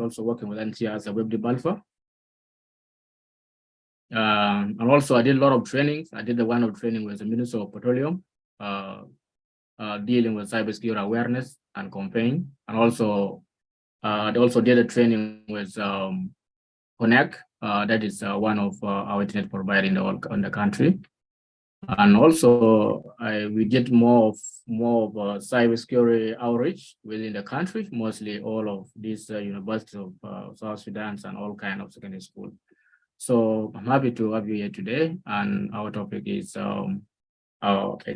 was also working with NCR as a web developer. And also I did a lot of trainings. I did the one of training with the Minister of Petroleum, dealing with cybersecurity awareness and campaign. And also, I also did a training with Connect, that is one of our internet provider in the country. And also, we did more of cybersecurity outreach within the country, mostly all of these universities of South Sudan and all kinds of secondary school. So I'm happy to have you here today, and our topic is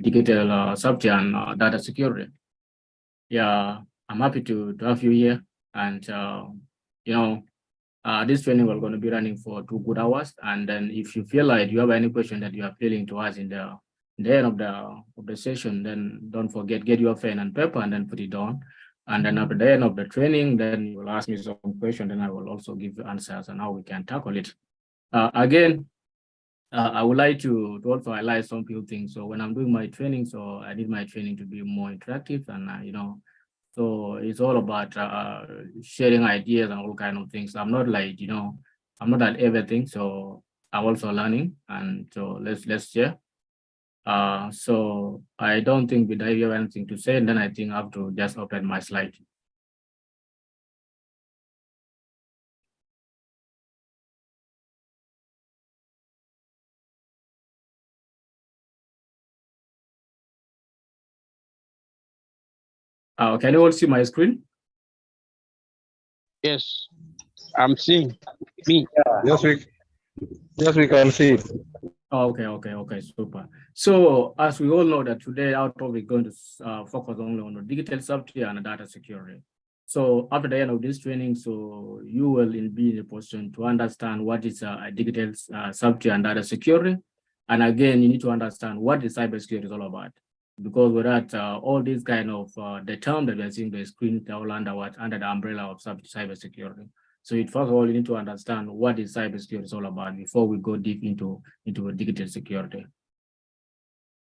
digital safety and data security. Yeah, I'm happy to have you here, and this training we're going to be running for 2 good hours. And then if you feel like you have any question that you are feeling to us in the end of the session, then don't forget, get your pen and paper and then put it down. And then at the end of the training, then you will ask me some question, then I will also give you answers on how we can tackle it. Again, I would like to also highlight some few things. So when I'm doing my training, so I need my training to be more interactive, and so it's all about sharing ideas and all kind of things. I'm not like, I'm not at everything. So I'm also learning, and so let's share. So I don't think we have anything to say, and then I think I have to just open my slide. Can you all see my screen? Yes, I'm seeing me. Yes, we can see. Okay, super. So as we all know that today our topic is going to focus only on the digital safety and data security. So after the end of this training, so you will be in a position to understand what is digital safety and data security. And again, you need to understand what the cybersecurity is all about. Because without all these kind of the term that we are seeing the screen, they're all under the umbrella of cybersecurity. So first of all, you need to understand what is cybersecurity is all about before we go deep into digital security.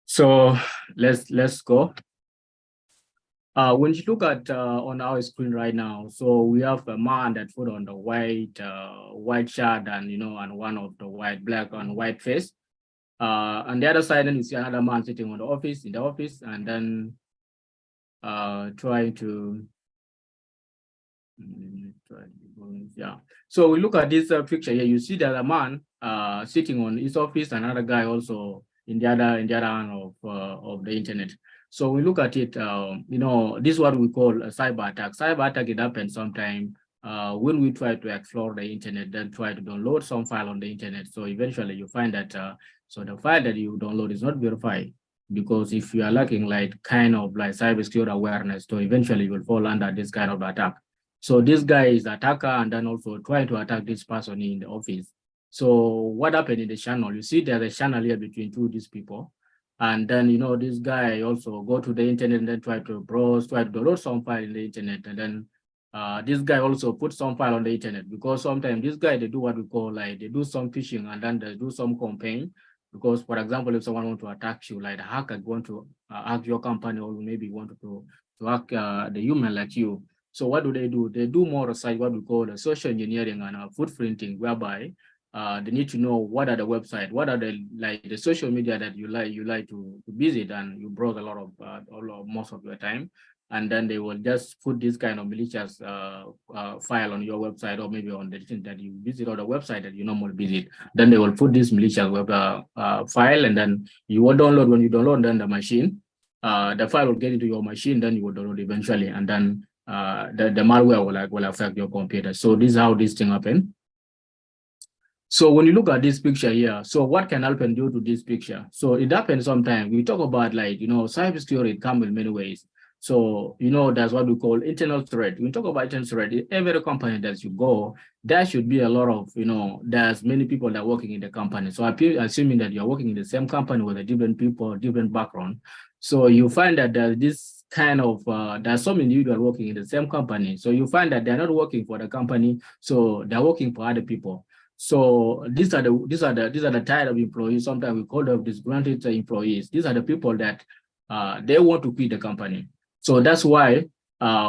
So let's go. When you look at on our screen right now, so we have a man that put on the white shirt and and one of the black and white face. On the other side, then you see another man sitting in the office, and then trying to, yeah. So we look at this picture here. You see that a man sitting on his office, another guy also in the other hand of the internet. So we look at it. This is what we call a cyber attack. Cyber attack, it happens sometime when we try to explore the internet, then try to download some file on the internet. So eventually you find that so the file that you download is not verified, because if you are lacking kind of cybersecurity awareness, so eventually you will fall under this kind of attack. So this guy is an attacker and then also trying to attack this person in the office. So what happened in the channel? You see there's a channel here between these people. And then, this guy also go to the internet and then try to browse, try to download some file in the internet. And then this guy also put some file on the internet, because sometimes this guy, they do what we call they do some phishing and then they do some campaign. Because, for example, if someone want to attack you, like a hacker want to hack your company, or maybe want to hack the human like you. So what do? They do more research, what we call the social engineering and footprinting, whereby they need to know what are the website, what are the social media that you like to visit, and you browse a lot of most of your time. And then they will just put this kind of malicious file on your website, or maybe on the thing that you visit, or the website that you normally visit. Then they will put this malicious web file, and then you will download. When you download, then the machine, the file will get into your machine. Then you will download eventually, and then the malware will affect your computer. So this is how this thing happen. So when you look at this picture here, so what can happen due to this picture? So it happens sometimes. We talk about cybersecurity, it comes in many ways. So, that's what we call internal threat. When we talk about internal threat, every company that you go, there should be a lot of, there's many people that are working in the company. So assuming that you're working in the same company with a different people, different background. So you find that there's this kind of, there's some individual working in the same company. So you find that they're not working for the company, so they're working for other people. So these are the type of employees. Sometimes we call them disgruntled employees. These are the people that they want to quit the company. So that's why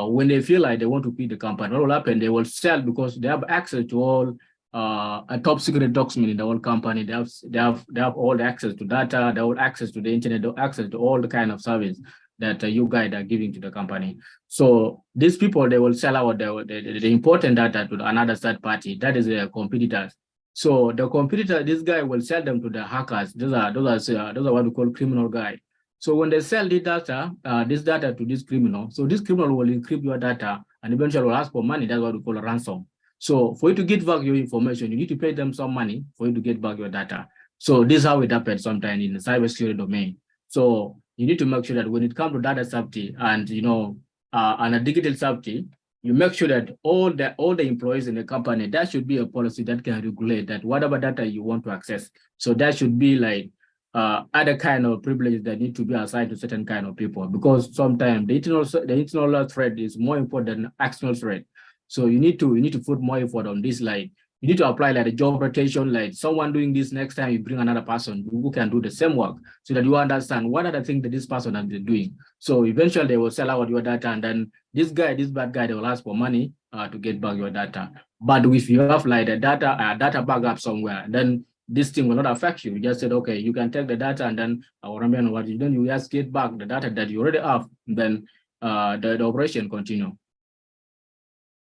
when they feel like they want to quit the company, what will happen? They will sell because they have access to all a top secret document in the whole company. They have all the access to data, they have access to the internet, they have access to all the kind of service that you guys are giving to the company. So these people, they will sell out the important data to another third party. That is their competitors. So the competitor, this guy will sell them to the hackers. Those are what we call criminal guy. So when they sell this data to this criminal, so this criminal will encrypt your data and eventually will ask for money. That's what we call a ransom. So for you to get back your information, you need to pay them some money for you to get back your data. So this is how it happens sometimes in the cybersecurity domain. So you need to make sure that when it comes to data safety and and a digital safety, you make sure that all the employees in the company, that should be a policy that can regulate that whatever data you want to access. So that should be like other kind of privileges that need to be assigned to certain kind of people, because sometimes the internal threat is more important than external threat. So you need to put more effort on this. Like you need to apply like a job rotation, like someone doing this, next time you bring another person who can do the same work, so that you understand what are the things that this person has been doing. So eventually they will sell out your data, and then this bad guy, they will ask for money to get back your data. But if you have like a data backup somewhere, then this thing will not affect you. You just said, okay, you can take the data, and then what you then you just get back the data that you already have, then the operation continue.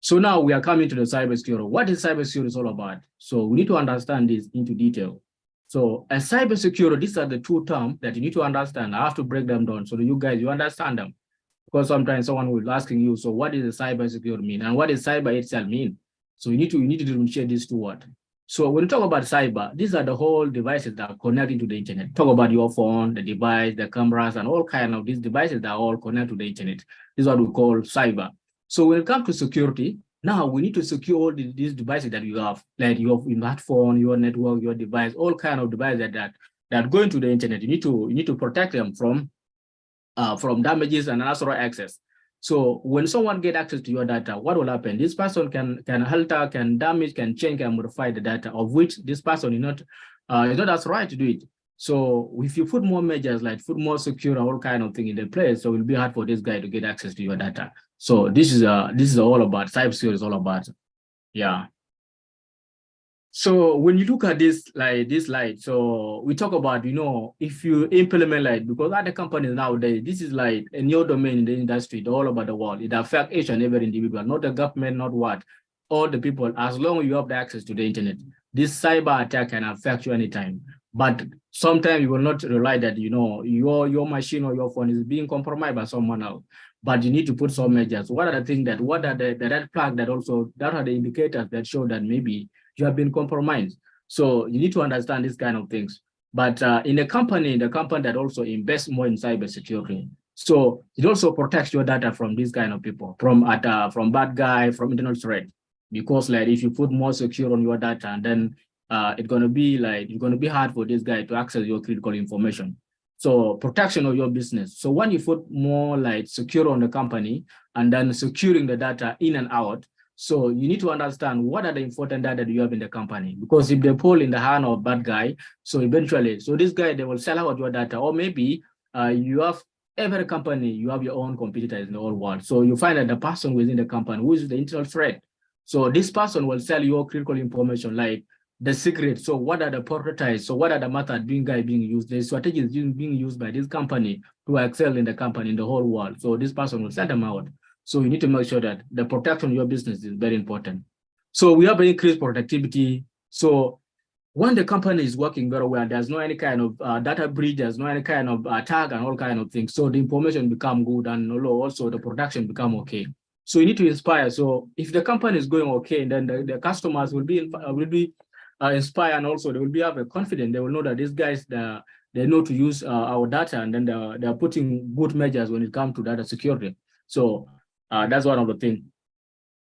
So now we are coming to the cybersecurity. What is cybersecurity all about? So we need to understand this into detail. So a cybersecurity, these are the two terms that you need to understand. I have to break them down so that you guys, you understand them. Because sometimes someone will be asking you, so what does the cybersecurity mean? And what does cyber itself mean? So you need to differentiate these two words. So when you talk about cyber, these are the whole devices that are connecting to the internet. Talk about your phone, the device, the cameras, and all kinds of these devices that are all connected to the internet. This is what we call cyber. So when it comes to security, now we need to secure all these devices that you have, like your smartphone, your network, your device, all kinds of devices that go into the internet. You need to protect them from damages and unauthorized access. So when someone gets access to your data, what will happen? This person can alter, can damage, can change, can modify the data, of which this person is not as right to do it. So if you put more measures, like put more secure, all kind of thing in the place, so it will be hard for this guy to get access to your data. So this is all about cybersecurity. Is all about, yeah. So when you look at this slide, so we talk about, if you implement like, because other companies nowadays, this is like a new domain in the industry, all over the world. It affects each and every individual, not the government, not what, all the people, as long as you have the access to the internet. This cyber attack can affect you anytime. But sometimes you will not rely that, your machine or your phone is being compromised by someone else. But you need to put some measures. What are the red flag that are the indicators that show that maybe you have been compromised? So you need to understand these kind of things. But in the company that also invests more in cybersecurity, so it also protects your data from these kind of people, from bad guy, from internal threat. Because like if you put more secure on your data, and then it's gonna be hard for this guy to access your critical information. So protection of your business. So when you put more like secure on the company and then securing the data in and out, so you need to understand what are the important data that you have in the company. Because if they pull in the hand of bad guy, so eventually, so this guy, they will sell out your data. Or maybe you have every company, you have your own competitors in the whole world. So you find that the person within the company who is the internal threat. So this person will sell your critical information, like the secret. So what are the prototypes? So what are the methods being used? The strategies being used by this company to excel in the company, in the whole world. So this person will sell them out. So you need to make sure that the protection of your business is very important. So we have increased productivity. So when the company is working very well, there's no any kind of data breach, there's no any kind of attack and all kind of things. So the information become good, and also the production become okay. So you need to inspire. So if the company is going okay, then the customers will be inspire, and also they will have a confidence. They will know that these guys, they know to use our data, and then they're putting good measures when it comes to data security. So that's one of the things.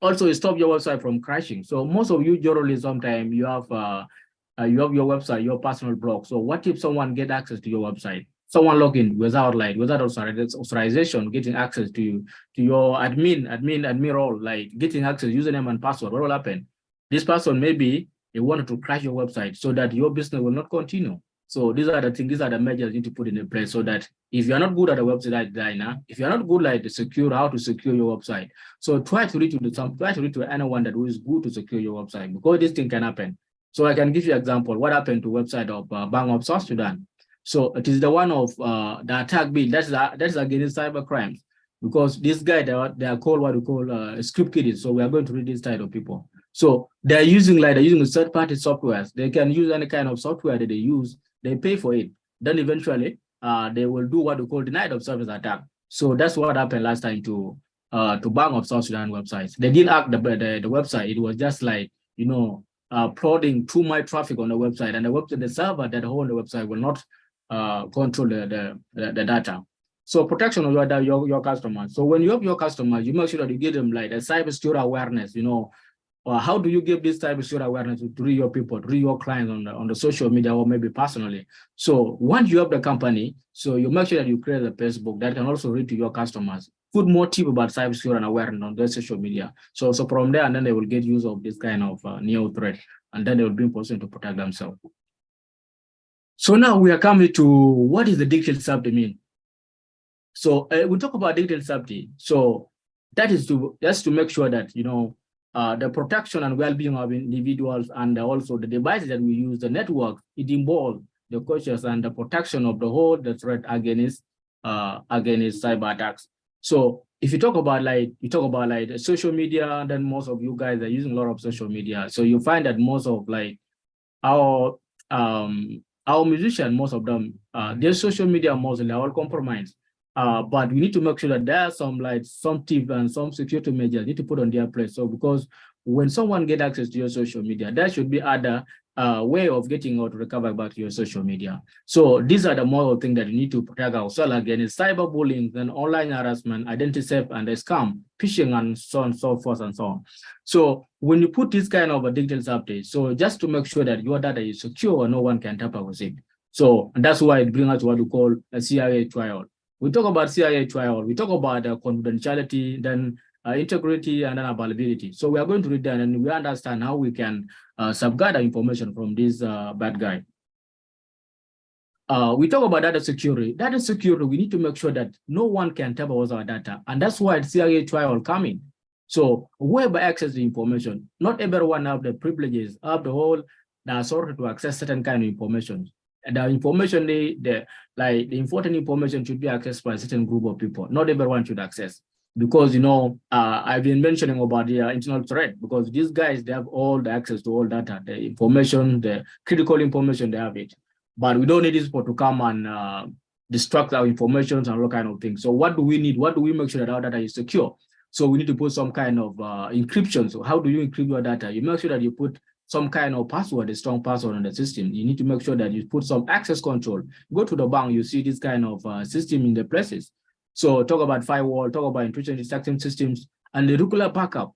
Also, stop your website from crashing. So most of you journalists, sometimes you have your website, your personal blog. So what if someone get access to your website? Someone log in without authorization, getting access to your admin role, like getting access, username and password. What will happen? This person maybe they wanted to crash your website so that your business will not continue. So these are the things, these are the measures you need to put in place so that if you're not good at a website designer, if you're not good like the secure, how to secure your website. So try to reach to anyone that is good to secure your website, because this thing can happen. So I can give you an example. What happened to website of Bank of South Sudan? So it is the one of the attack bill. That's against cyber crimes, because this guy, they are called what we call script kiddies. So we are going to read this type of people. So they're using third-party softwares. They can use any kind of software that they use. They pay for it. Then eventually they will do what we call denied of service attack. So that's what happened last time to Bank of South Sudan websites. They didn't hack the website. It was just like, prodding too much traffic on the website, and the server that hold the website will not control the data. So protection of your customers. So when you have your customers, you make sure that you give them like a cybersecurity awareness. How do you give this cybersecurity awareness to your people, to your clients on the social media or maybe personally? So once you have the company, so you make sure that you create a Facebook that can also read to your customers. Put more tip about cybersecurity and awareness on their social media. So from there, and then they will get use of this kind of new threat, and then they will be in position to protect themselves. So now we are coming to what is the digital safety mean? So we talk about digital safety. So that is just to make sure that the protection and well-being of individuals and also the devices that we use, the network, it involves the cautious and the protection of the threat against cyber attacks. So if you talk about the social media, then most of you guys are using a lot of social media. So you find that most of our musicians, most of them, their social media mostly are all compromised. But we need to make sure that there are some tips and some security measures need to put on their place. So because when someone gets access to your social media, there should be other way of getting out to recover back to your social media. So these are the more things that you need to protect ourselves against cyberbullying and online harassment, identity theft and scam, phishing and so on, so forth and so on. So when you put this kind of a digital update, so just to make sure that your data is secure and no one can tamper with it. So that's why it brings us to what we call a CIA trial. We talk about CIA trial, we talk about confidentiality, then integrity, and then availability. So we are going to read that and we understand how we can safeguard our information from this bad guy. We talk about data security. Data security, we need to make sure that no one can tamper with our data. And that's why the CIA trial coming. So whoever access the information, not everyone have the privileges, have the authority to access certain kind of information. And the information, the important information should be accessed by a certain group of people. Not everyone should access. Because, I've been mentioning about the internal threat, because these guys, they have all the access to all data, the information, the critical information, they have it. But we don't need this people to come and destruct our information and all kind of things. So what do we need? What do we make sure that our data is secure? So we need to put some kind of encryption. So how do you encrypt your data? You make sure that you put some kind of password, a strong password on the system. You need to make sure that you put some access control. Go to the bank, you see this kind of system in the places. So talk about firewall, talk about intrusion detection systems, and the regular backup,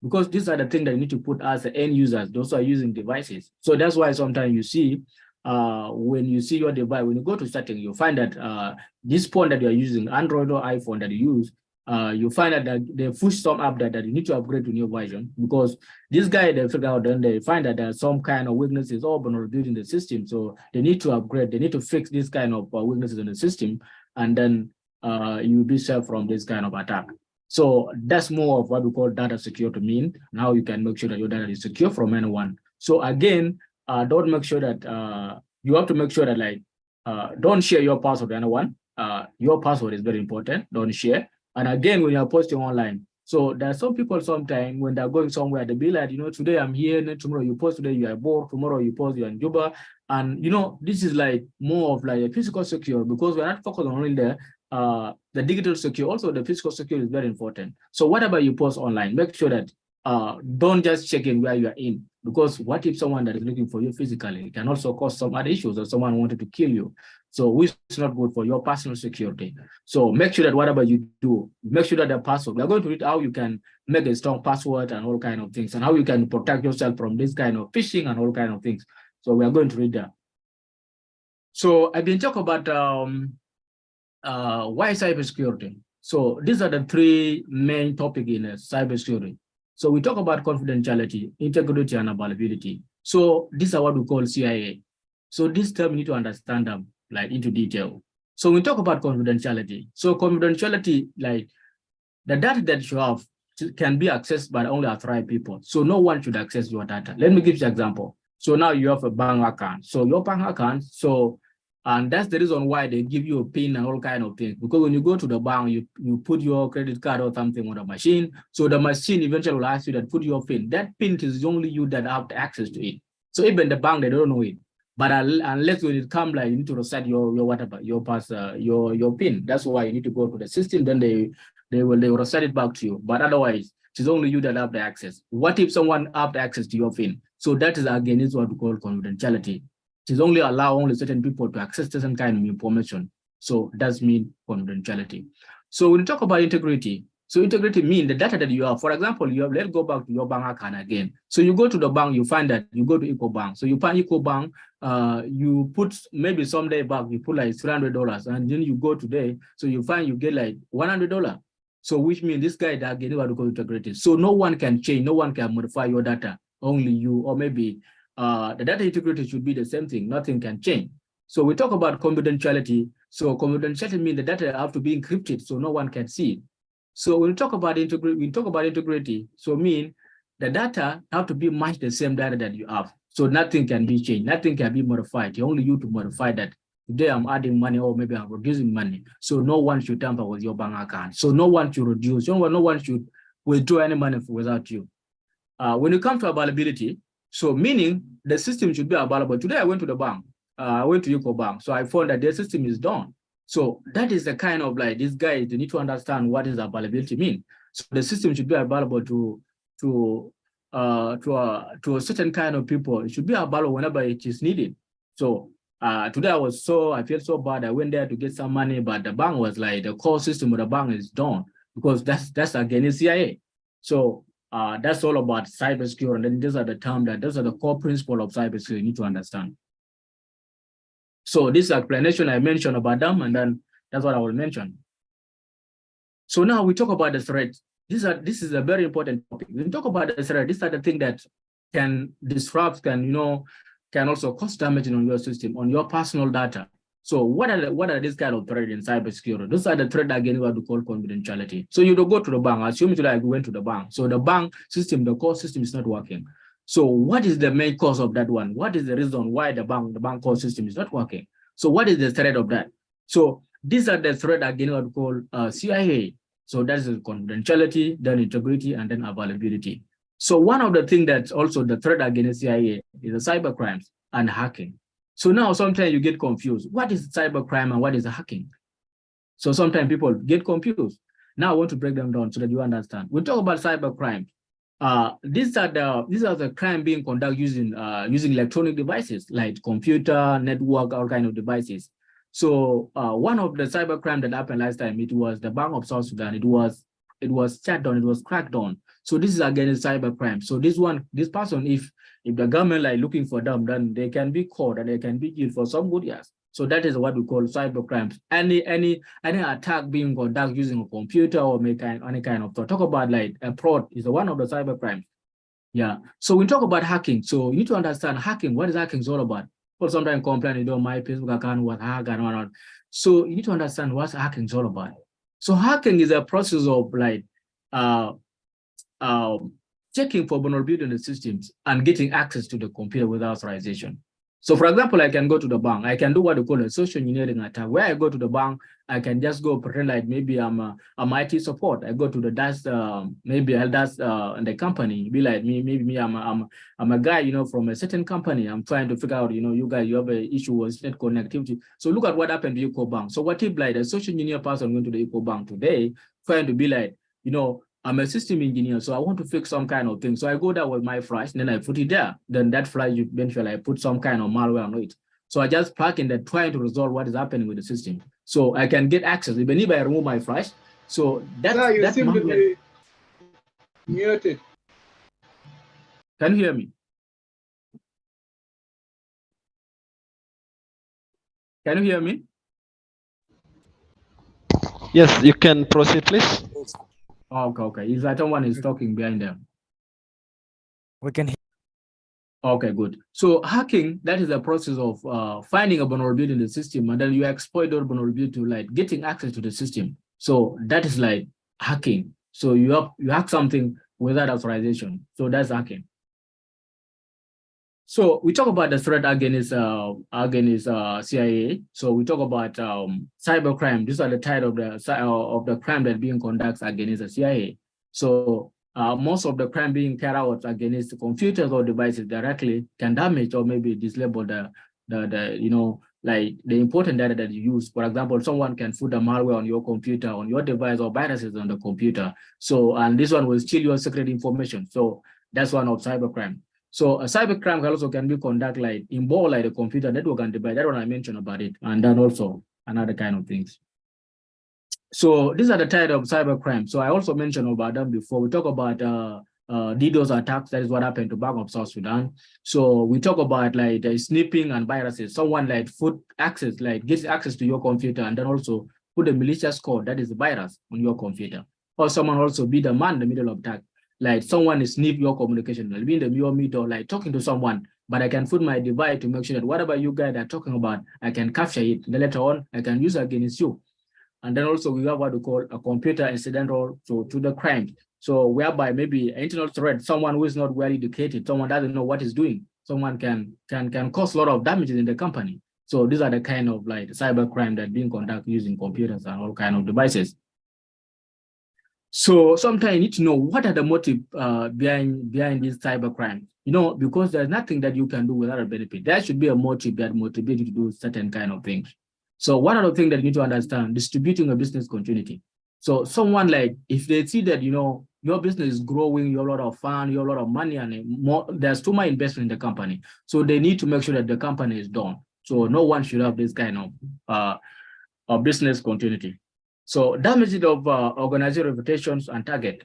because these are the things that you need to put as the end users. Those are using devices. So that's why sometimes you see, when you see your device, when you go to settings, you find that this phone that you are using, Android or iPhone that you use, you find that they push some app that you need to upgrade to new version, because this guy, they figure out, then they find that there's some kind of weaknesses or vulnerabilities in the system. So they need to upgrade, they need to fix this kind of weaknesses in the system, and then you'll be safe from this kind of attack. So that's more of what we call data security mean. Now you can make sure that your data is secure from anyone. So again, don't make sure that you have to make sure that don't share your password with anyone. Your password is very important. Don't share. And again, when you're posting online, so there are some people sometimes when they're going somewhere, they be like, today I'm here, and then tomorrow you post, today you are bored, tomorrow you post you're in Juba. And this is more of a physical secure, because we're not focused on only the digital secure, also the physical secure is very important. So whatever you post online, make sure that don't just check in where you are in, because what if someone that is looking for you physically, it can also cause some other issues, or someone wanted to kill you. So which is not good for your personal security. So make sure that whatever you do, make sure that the password, we're going to read how you can make a strong password and all kind of things, and how you can protect yourself from this kind of phishing and all kind of things. So we are going to read that. So I've been talking about why cybersecurity. So these are the three main topics in cybersecurity. So we talk about confidentiality, integrity, and availability. So these are what we call CIA. So this term you need to understand them like into detail. So we talk about confidentiality. So confidentiality, like the data that you have can be accessed by only authorized people. So no one should access your data. Let me give you an example. So now you have a bank account. So your bank account, and that's the reason why they give you a PIN and all kind of things. Because when you go to the bank, you put your credit card or something on the machine. So the machine eventually will ask you that put your PIN. That PIN is only you that have access to it. So even the bank, they don't know it. But unless when it comes, like you need to reset your whatever, your PIN. That's why you need to go to the system. Then they will reset it back to you. But otherwise, it's only you that have the access. What if someone have the access to your PIN? So that is again is what we call confidentiality. It is only allow only certain people to access certain kind of information. So that's mean confidentiality. So when you talk about integrity, so integrity means the data that you have. For example, you have, let's go back to your bank account again. So you go to the bank, you find that you go to EcoBank. So you find EcoBank, you put maybe someday back, you put like $300, and then you go today, so you find you get like $100. So which means this guy that getting what we call integrity. So no one can change, no one can modify your data, only you, or maybe the data integrity should be the same thing, nothing can change. So we talk about confidentiality. So confidentiality means the data have to be encrypted so no one can see it. So when we talk about integrity, so mean the data have to be much the same data that you have. So nothing can be changed, nothing can be modified. Only you to modify that. Today I'm adding money or maybe I'm reducing money. So no one should tamper with your bank account. So no one should reduce, no one should withdraw any money without you. When it comes to availability, so meaning the system should be available. Today I went to the bank, I went to EcoBank, so I found that their system is done. So that is the kind of like this guy, they need to understand what is availability mean. So the system should be available to a certain kind of people. It should be available whenever it is needed. So today I feel so bad. I went there to get some money, but the bank was like, the core system of the bank is done because that's against CIA. So that's all about cybersecurity. And then these are the terms those are the core principles of cybersecurity you need to understand. So this explanation I mentioned about them, and then that's what I will mention. So now we talk about the threats. This is a very important topic. When we talk about the threat, these are the things that can disrupt, can also cause damage on your system, on your personal data. So what are these kind of threats in cybersecurity? Those are the threats again what we call confidentiality. So you don't go to the bank, assume today I went to the bank. So the bank system, the core system is not working. So what is the main cause of that one? What is the reason why the bank core system is not working? So what is the threat of that? So these are the threat again what we call CIA. So that is confidentiality, then integrity, and then availability. So one of the things that's also the threat against CIA is the cyber crimes and hacking. So now sometimes you get confused. What is cybercrime and what is hacking? So sometimes people get confused. Now I want to break them down so that you understand. We talk about cybercrime. These are the crime being conducted using electronic devices like computer, network, all kind of devices. So one of the cybercrime that happened last time, it was the Bank of South Sudan. It was shut down, it was cracked down. So this is again a cybercrime. So this person, if the government like looking for them, then they can be caught and they can be killed for some good years. So that is what we call cybercrimes. Any attack being conducted using a computer or any kind of thought. Talk about like a fraud is one of the cybercrimes. Yeah. So we talk about hacking. So you need to understand hacking. What is hacking is all about? People sometimes complain, my Facebook account was hacked and whatnot. So you need to understand what hacking is all about. So hacking is a process of like checking for vulnerability in the systems and getting access to the computer without authorization. So for example, I can go to the bank. I can do what we call a social engineering attack. Where I go to the bank, I can just go pretend like maybe I'm IT support. I go to the desk, maybe I'll desk in the company. Be like maybe I'm a guy, from a certain company. I'm trying to figure out, you guys, you have an issue with net connectivity. So look at what happened to EcoBank. So what if like a social engineer person went to the EcoBank today, trying to be like, I'm a system engineer, so I want to fix some kind of thing. So I go there with my flash, and then I put it there. Then that flash, eventually I put some kind of malware on it. So I just plug in there, trying to resolve what is happening with the system. So I can get access, even if I remove my flash. So that seem to be muted. Can you hear me? Can you hear me? Yes, you can proceed, please. Okay. If that one is talking behind them. We can hear. Okay, good. So hacking, that is the process of finding a vulnerability in the system, and then you exploit that vulnerability to like getting access to the system. So that is like hacking. So you hack something without authorization. So that's hacking. So we talk about the threat against CIA. So we talk about cybercrime. These are the type of the crime that being conducted against the CIA. So most of the crime being carried out against the computers or devices directly can damage or maybe disable the like the important data that you use. For example, someone can put a malware on your computer, on your device, or viruses on the computer. So and this one will steal your secret information. So that's one of cybercrime. So a cybercrime also can be conducted like involve like the computer network and device. That one I mentioned about it, and then also another kind of things. So these are the type of cybercrime. So I also mentioned about them before. We talk about DDoS attacks. That is what happened to Bank of South Sudan. So we talk about like the sniffing and viruses. Someone like gets access to your computer and then also put a malicious code, that is the virus, on your computer. Or someone also be the man in the middle of attack. Like someone is sniff your communication, I'll be in the mirror meter, like talking to someone, but I can put my device to make sure that whatever you guys are talking about, I can capture it. Then later on, I can use it against you. And then also we have what we call a computer incidental to the crime. So whereby maybe internal threat, someone who is not well educated, someone doesn't know what he's doing, someone can cause a lot of damages in the company. So these are the kind of like cyber crime that being conducted using computers and all kind of devices. So sometimes you need to know what are the motive behind this cyber crime, because there's nothing that you can do without a benefit. There should be a motive that motivates you to do certain kind of things. So one of the things that you need to understand, distributing a business continuity. So someone like, if they see that, your business is growing, you have a lot of fun, you have a lot of money, and there's too much investment in the company. So they need to make sure that the company is done. So no one should have this kind of business continuity. So damage of organizational reputations and target.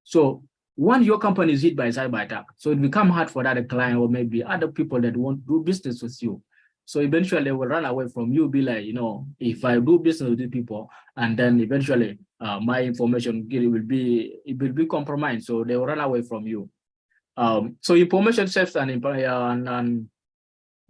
So once your company is hit by a cyber attack, so it becomes hard for that client or maybe other people that want to do business with you. So eventually they will run away from you, be like, if I do business with these people, and then eventually my information will be compromised. So they will run away from you. So information theft and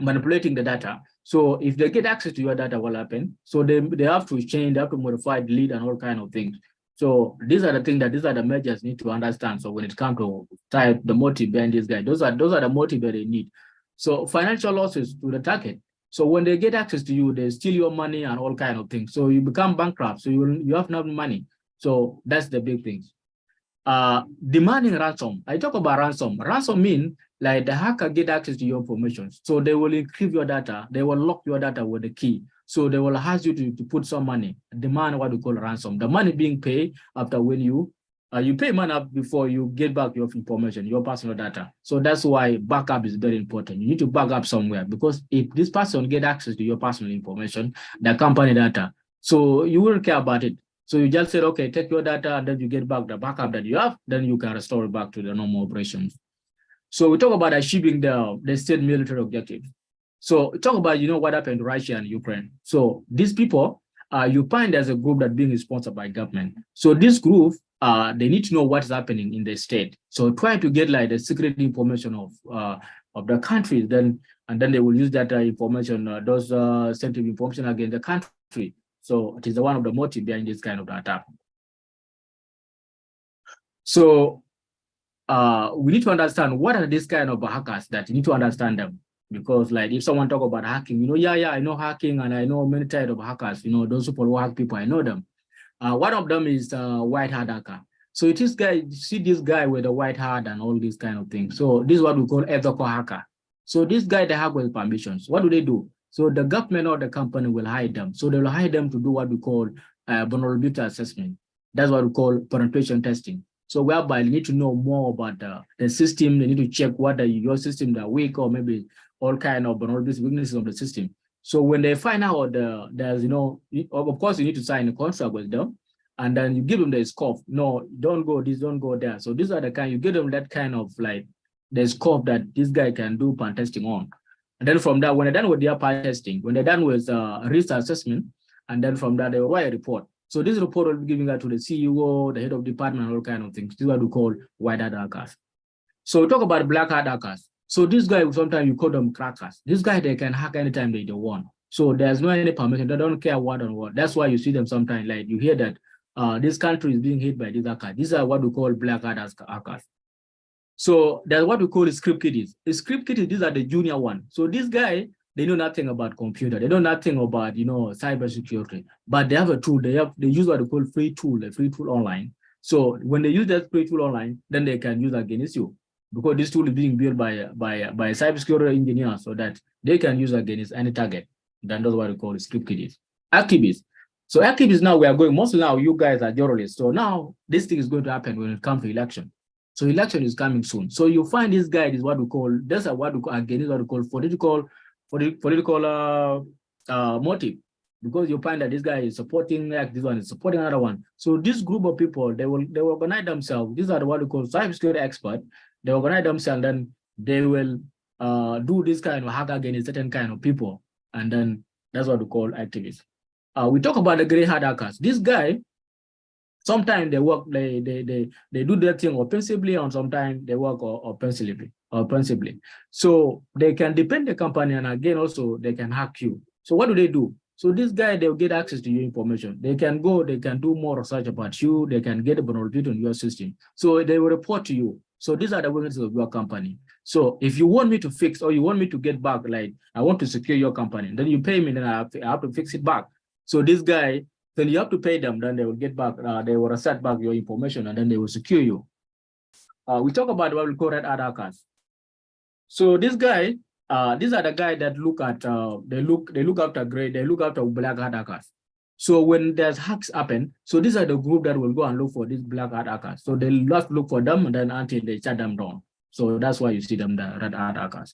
manipulating the data. So if they get access to your data, what happen? So they have to change, they have to modify, delete, and all kind of things. So these are the things these are the measures need to understand. So when it comes to type the motive behind this guy, those are the motive that they need. So financial losses to the target. So when they get access to you, they steal your money and all kind of things. So you become bankrupt. So you have no money. So that's the big things. Demanding ransom. I talk about ransom. Ransom means like the hacker get access to your information. So they will encrypt your data. They will lock your data with the key. So they will ask you to put some money, demand what we call ransom. The money being paid after when you pay money up before you get back your information, your personal data. So that's why backup is very important. You need to back up somewhere, because if this person get access to your personal information, the company data, so you won't care about it. So you just said, okay, take your data, and then you get back the backup that you have, then you can restore it back to the normal operations. So we talk about achieving the state military objective. So talk about, what happened to Russia and Ukraine. So these people, you find there's a group that being sponsored by government. So this group, they need to know what's happening in the state. So try to get like the secret information of the countries, and then they will use that information, those sensitive information against the country. So it is one of the motives behind this kind of attack. So we need to understand what are these kind of hackers that you need to understand them. Because like if someone talk about hacking, I know hacking, and I know many types of hackers, those people who hack people, I know them. One of them is white hat hacker. So it is guy, see this guy with a white hat and all these kind of things. So this is what we call ethical hacker. So this guy, they hack with permissions. What do? So the government or the company will hide them. So they will hide them to do what we call vulnerability assessment. That's what we call penetration testing. So whereby you need to know more about the system. They need to check whether your system are weak or maybe all kind of vulnerabilities, weaknesses of the system. So when they find out there's, of course, you need to sign a contract with them, and then you give them the scope. No, don't go this, don't go there. So these are the kind, you give them that kind of like the scope that this guy can do pen testing on. And then from that, when they're done with their pen testing, when they're done with risk assessment, and then from that, they will write a report. So this report will be giving that to the CEO, the head of department, all kind of things. This is what we call white hat hackers. So we talk about black hat hackers. So this guy, sometimes you call them crackers. This guy, they can hack anytime they want. So there's no any permission. They don't care what on what. That's why you see them sometimes, like you hear that this country is being hit by these hackers. These are what we call black hackers. So that's what we call script kiddies. The script kiddies, these are the junior one. So this guy, they know nothing about computer. They know nothing about, cybersecurity, but they have a tool. They use what they call free tool, a free tool online. So when they use that free tool online, then they can use against you, because this tool is being built by cybersecurity engineers so that they can use against any target. Then that's what we call script kiddies. Activists. So activists now, we are going, mostly now you guys are journalists. So now this thing is going to happen when it comes to election. So election is coming soon. So you find this guy is what we call, that's what we call, again, is what we call political motive, because you find that this guy is supporting, like this one is supporting another one. So this group of people, they will organize themselves. These are what we call cybersecurity experts. They organize themselves, and then they will do this kind of hack against certain kind of people, and then that's what we call activists. We talk about the gray hat hackers. This guy, sometimes they work, they do their thing offensively, and sometimes they work offensively. So they can depend the company, and again also they can hack you. So what do? So this guy, they'll get access to your information. They can go, they can do more research about you. They can get a vulnerability on your system. So they will report to you. So these are the weaknesses of your company. So if you want me to fix, or you want me to get back, like I want to secure your company, then you pay me, then I have to fix it back. So this guy, then you have to pay them, then they will get back, they will reset back your information, and then they will secure you. We talk about what we call red hat hackers. So this guy, these are the guys that look at, they look after black hat hackers. So when there's hacks happen, so these are the group that will go and look for these black hat hackers. So they'll have to look for them, and then until they shut them down. So that's why you see them, the red hat hackers.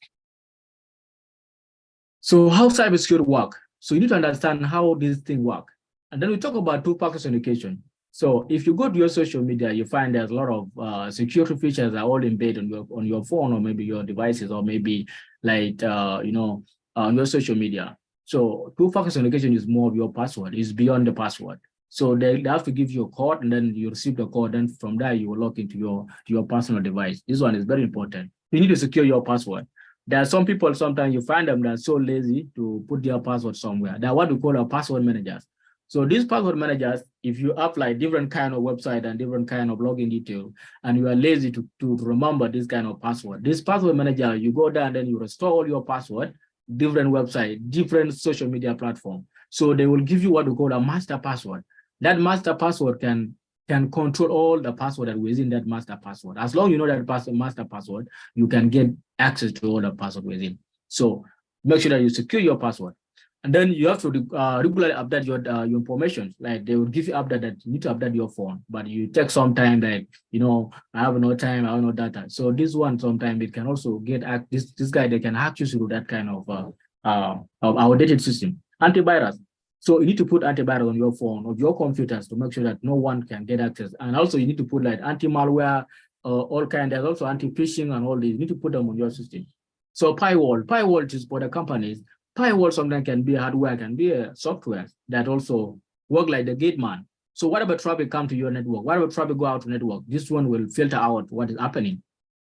So how cybersecurity work? So you need to understand how this thing work. And then we talk about two-factor authentication. So if you go to your social media, you find there's a lot of security features are all embedded on your phone, or maybe your devices, or maybe like on your social media. So two-factor authentication is more of your password, is beyond the password. So they have to give you a code, and then you receive the code, and from there you will log into your personal device. This one is very important. You need to secure your password. There are some people, sometimes you find them that are so lazy to put their password somewhere. They are what we call our password managers. So these password managers, if you apply different kind of website and different kind of login detail, and you are lazy to remember this kind of password, this password manager, you go there and then you restore all your password, different website, different social media platform. So they will give you what we call a master password. That master password can control all the password that within that master password. As long as you know that master password, you can get access to all the password within. So make sure that you secure your password. And then you have to regularly update your information. Like they will give you update that you need to update your phone, but you take some time, like, I have no time, I have no data. So this one, sometimes it can also get this guy, they can hack you through that kind of outdated system. Antivirus. So you need to put antivirus on your phone, of your computers, to make sure that no one can get access. And also you need to put like anti-malware, all kind. There's also anti-phishing and all these. You need to put them on your system. So firewall is for the companies. Firewall sometimes can be hardware, can be a software that also work like the gate man. So whatever traffic come to your network, whatever traffic go out to network, this one will filter out what is happening.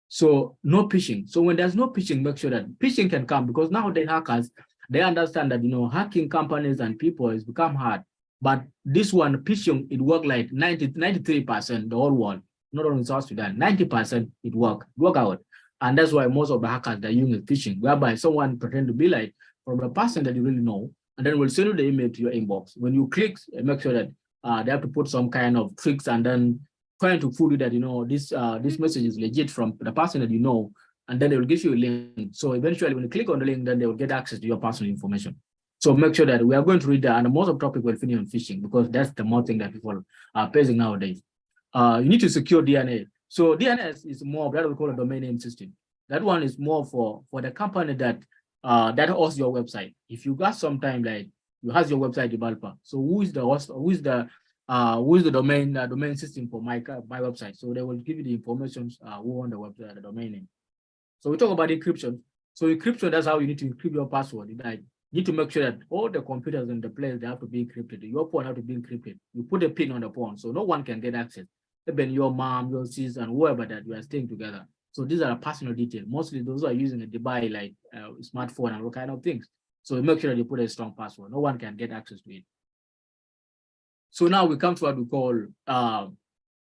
So no phishing. So when there's no phishing, make sure that phishing can come, because now the hackers, they understand that hacking companies and people has become hard. But this one, phishing, it worked like 93% the whole world, not only South Sudan, 90% it work out. And that's why most of the hackers, they're using phishing, whereby someone pretend to be like from the person that you really know, and then we'll send you the email to your inbox. When you click, make sure that they have to put some kind of tricks, and then trying to fool you that this message is legit from the person that you know, and then they will give you a link. So eventually, when you click on the link, then they will get access to your personal information. So make sure that we are going to read that, and most of the topic will finish on phishing, because that's the more thing that people are facing nowadays. You need to secure DNS. So DNS is more of that we call a domain name system. That one is more for the company that hosts your website. If you got some time, like you have your website developer, so who is the host, who is the domain system for my website? So they will give you the information who on the website, the domain name. So we talk about encryption. So encryption, that's how you need to encrypt your password. You need to make sure that all the computers in the place, they have to be encrypted. Your phone have to be encrypted. You put a pin on the phone, so no one can get access. Even your mom, your sis, and whoever that you are staying together. So these are personal details. Mostly those who are using a device like smartphone and all kind of things. So make sure that you put a strong password. No one can get access to it. So now we come to what we call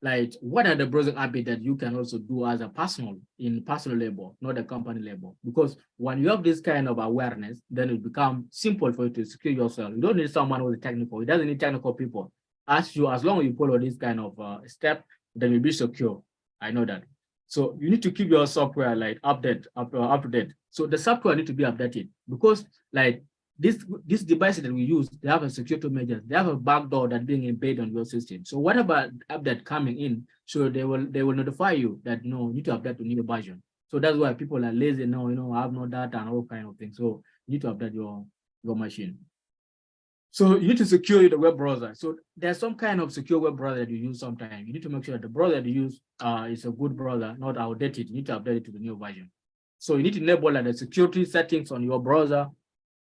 like what are the browsing habits that you can also do as a personal level, not a company level. Because when you have this kind of awareness, then it becomes simple for you to secure yourself. You don't need someone who is technical. It doesn't need technical people. As long as you follow this kind of step, then you'll be secure. I know that. So you need to keep your software like up to date. So the software need to be updated because like these devices that we use, they have a security measures. They have a backdoor that being embedded on your system. So whatever update coming in, so they will notify you that you need to update to new version. So that's why people are lazy now. I have no data and all kind of things. So you need to update your machine. So you need to secure the web browser. So there's some kind of secure web browser that you use sometimes. You need to make sure that the browser that you use is a good browser, not outdated. You need to update it to the new version. So you need to enable the security settings on your browser.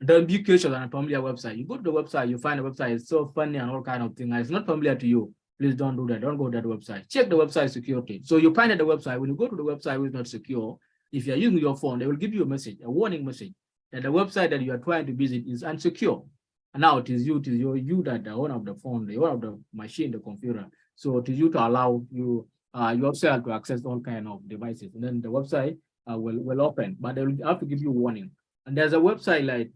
Don't be cautious on a familiar website. You go to the website, you find a website is so funny and all kind of things. It's not familiar to you. Please don't do that. Don't go to that website. Check the website security. So you find that the website, when you go to the website which is not secure, if you're using your phone, they will give you a message, a warning message that the website that you are trying to visit is unsecure. And now it is you that the owner of the phone, the owner of the machine, the computer. So it is you to allow you yourself to access all kind of devices. And then the website will open, but they will have to give you a warning. And there's a website like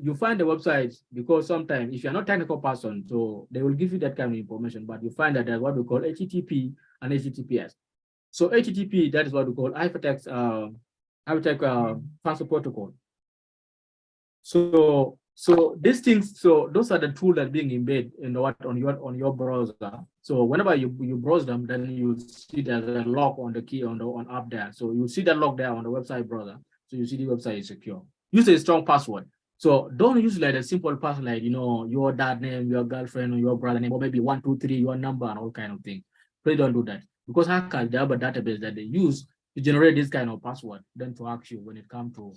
you find the websites because sometimes if you're not a technical person, so they will give you that kind of information, but you find that there's what we call HTTP and HTTPS. So HTTP, that is what we call hypertext transfer protocol. So these things, so those are the tools that are being embedded on your browser. So whenever you browse them, then you see there's a lock on the key on up there. So you see that lock there on the website browser. So you see the website is secure. Use a strong password. So don't use like a simple password like your dad name, your girlfriend, or your brother name, or maybe 1, 2, 3, your number and all kind of thing. Please don't do that because hackers, they have a database that they use to generate this kind of password, then to hack you when it comes to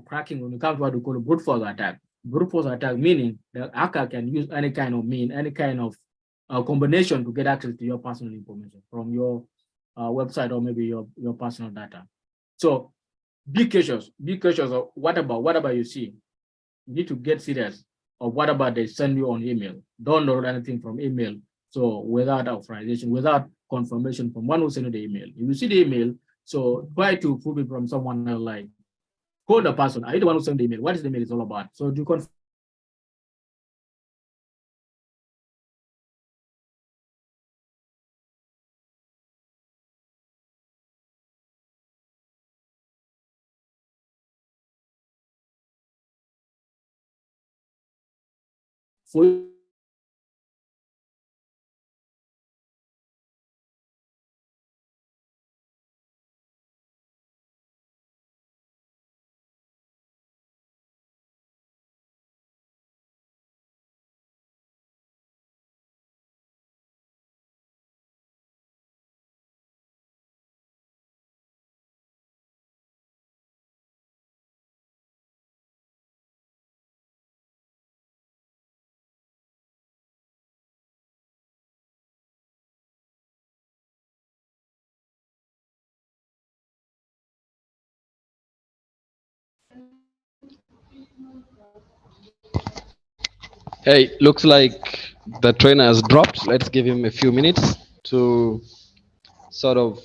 cracking, when it comes to what we call a brute force attack. Brute force attack meaning the hacker can use any kind of combination to get access to your personal information from your website or maybe your personal data. So be cautious of whatever you see. You need to get serious of whatever they send you on email. Don't download anything from email. So without authorization, without confirmation from one who sent you the email. If you see the email, so try to prove it from someone else, like call the person. Are you the one who sent the email? What is the email is all about? So do you confirm? Hey, looks like the trainer has dropped. Let's give him a few minutes to sort of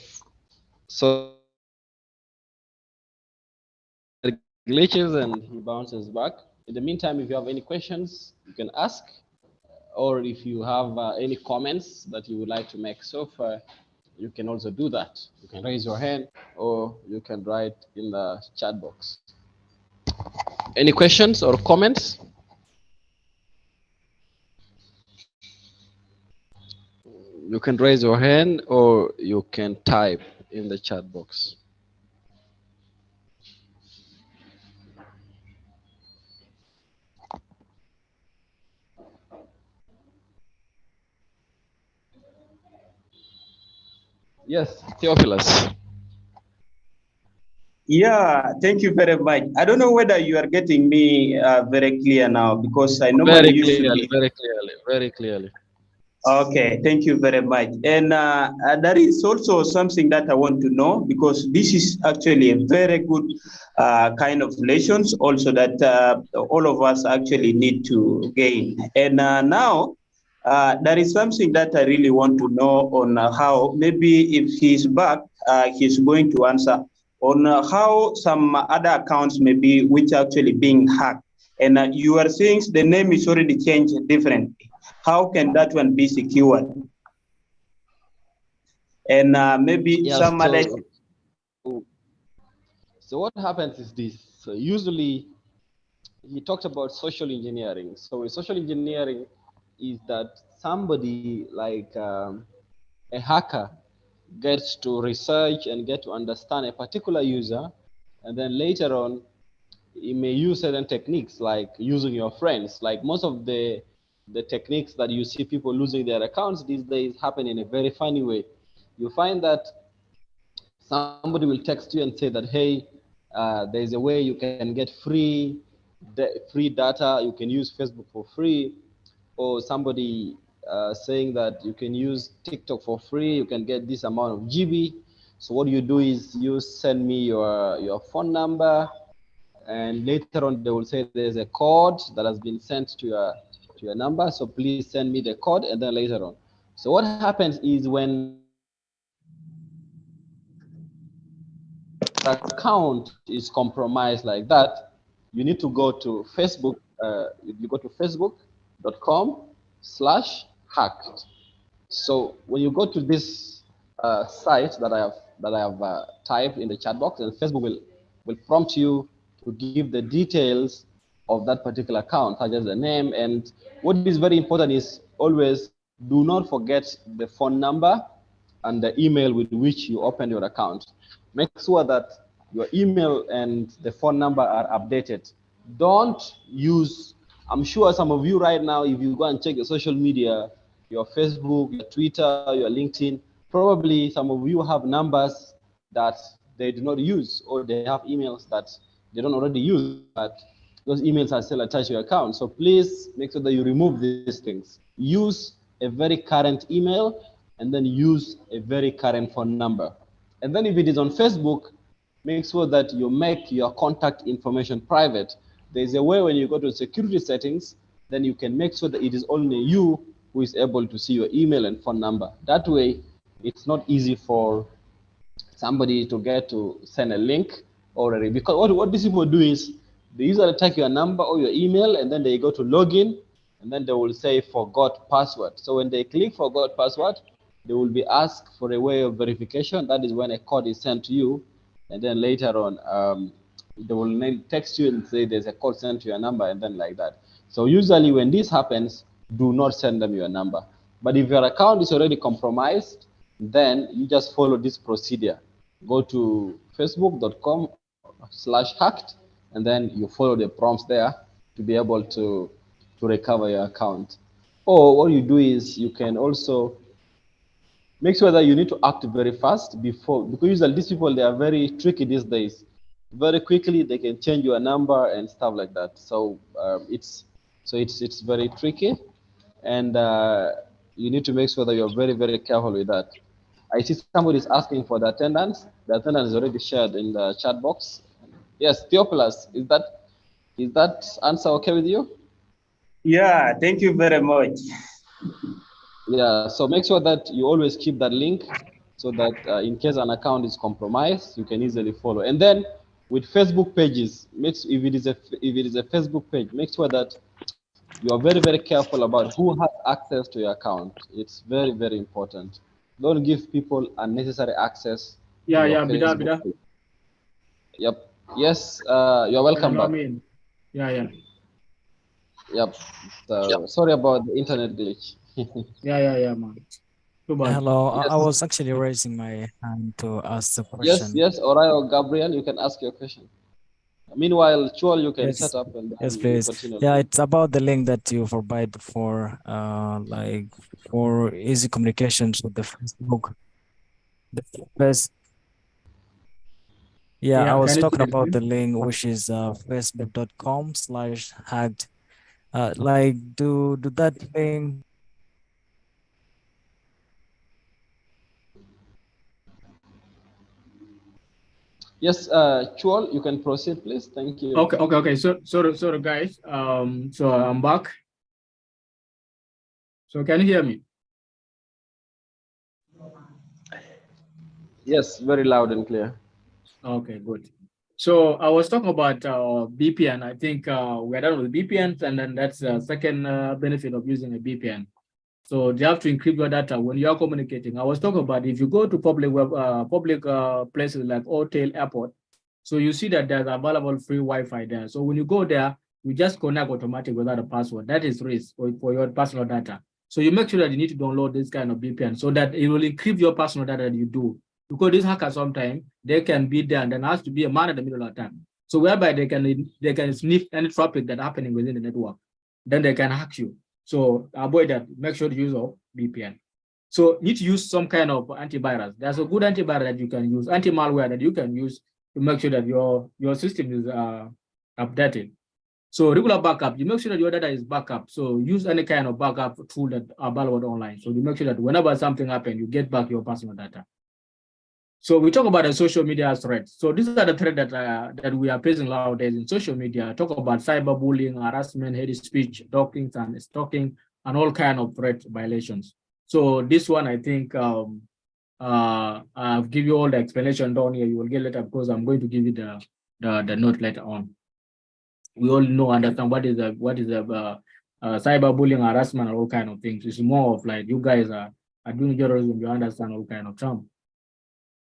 glitches and he bounces back. In the meantime, if you have any questions, you can ask, or if you have any comments that you would like to make so far, you can also do that. You can raise your hand or you can write in the chat box. Any questions or comments? You can raise your hand or you can type in the chat box. Yes, Theophilus. Yeah, thank you very much. I don't know whether you are getting me very clear now because I normally used to be Very clearly. Okay, thank you very much. And there is also something that I want to know, because this is actually a very good kind of lessons also that all of us actually need to gain. And now there is something that I really want to know on how, maybe if he's back, he's going to answer on how some other accounts maybe which are actually being hacked. And you are saying the name is already changed differently. How can that one be secured? And maybe Yeah, some other. so what happens is this. So usually he talked about social engineering. So social engineering is that somebody like a hacker gets to research and get to understand a particular user, and then later on you may use certain techniques like using your friends. Like most of the techniques that you see people losing their accounts these days happen in a very funny way. You find that somebody will text you and say that, hey, there's a way you can get free data, you can use Facebook for free, or somebody saying that you can use TikTok for free, you can get this amount of GB. So what you do is you send me your phone number, and later on they will say there's a code that has been sent to your number, so please send me the code. And then later on, so what happens is when account is compromised like that, you need to go to Facebook. You go to facebook.com/hacked. So when you go to this site that I have typed in the chat box, and Facebook will prompt you to give the details of that particular account, such as the name. And what is very important is always do not forget the phone number and the email with which you open your account. Make sure that your email and the phone number are updated. Don't use, I'm sure some of you right now, if you go and check your social media, your Facebook, your Twitter, your LinkedIn, probably some of you have numbers that they do not use, or they have emails that they don't already use, but those emails are still attached to your account. So please make sure that you remove these things. Use a very current email, and then use a very current phone number. And then if it is on Facebook, make sure that you make your contact information private. There's a way when you go to security settings, then you can make sure that it is only you who is able to see your email and phone number. That way, it's not easy for somebody to get to send a link already. Because what these people do is they usually take your number or your email, and then they go to login, and then they will say forgot password. So when they click forgot password, they will be asked for a way of verification. That is when a code is sent to you, and then later on they will text you and say there's a code sent to your number, and then like that. So usually when this happens, do not send them your number. But if your account is already compromised, then you just follow this procedure. Go to facebook.com/hacked, and then you follow the prompts there to be able to recover your account. Or what you do is you can also make sure that you need to act very fast before, because usually these people, they are very tricky these days. Very quickly they can change your number and stuff like that. So it's very tricky, and you need to make sure that you're very, very careful with that. I see somebody is asking for the attendance. The attendance is already shared in the chat box. Yes, Theophilus, is that answer okay with you? Yeah, thank you very much. Yeah, so make sure that you always keep that link, so that in case an account is compromised, you can easily follow. And then with Facebook pages, if it is a Facebook page, make sure that you are very, very careful about who has access to your account. It's very, very important. Don't give people unnecessary access to your Facebook page. Yep. Yes, you're welcome back. Yeah. Yep. So sorry about the internet glitch. Yeah, man. Hello, Yes. I was actually raising my hand to ask the question. Yes, Orayo, Gabriel, you can ask your question. Meanwhile, Chual, you can set up and yes, please. continue. Yeah, it's about the link that you provide for like for easy communications with the Facebook. The first, I was talking about the link, which is facebook.com/hacked. Like do that link Yes, Chuol, you can proceed, please. Thank you. Okay. So, sorry, guys. So I'm back. So can you hear me? Yes, very loud and clear. Okay, good. So I was talking about VPN. I think we're done with VPNs, and then that's the second benefit of using a VPN. So you have to encrypt your data when you are communicating. I was talking about if you go to public places like hotel, airport, so you see that there's available free Wi-Fi there. So when you go there, you just connect automatically without a password. That is risk for your personal data. So you make sure that you need to download this kind of VPN so that it will encrypt your personal data that you do. Because these hackers sometimes they can be there and then has to be a man in the middle of time. So whereby they can sniff any traffic that's happening within the network. Then they can hack you. So avoid that. Make sure to use a VPN. So you need to use some kind of antivirus. There's a good antivirus that you can use, anti-malware that you can use to make sure that your system is updated. So regular backup, you make sure that your data is backup. So use any kind of backup tool that are available online. So you make sure that whenever something happens, you get back your personal data. So we talk about the social media threats. So these are the threats that we are facing nowadays in social media. Talk about cyberbullying, harassment, hate speech, doxing, and stalking, and all kind of threat violations. So this one, I think, I'll give you all the explanation down here. You will get later because I'm going to give you the note later on. We all understand what is cyberbullying, harassment, and all kind of things. It's more of like you guys are doing journalism. You understand all kind of terms.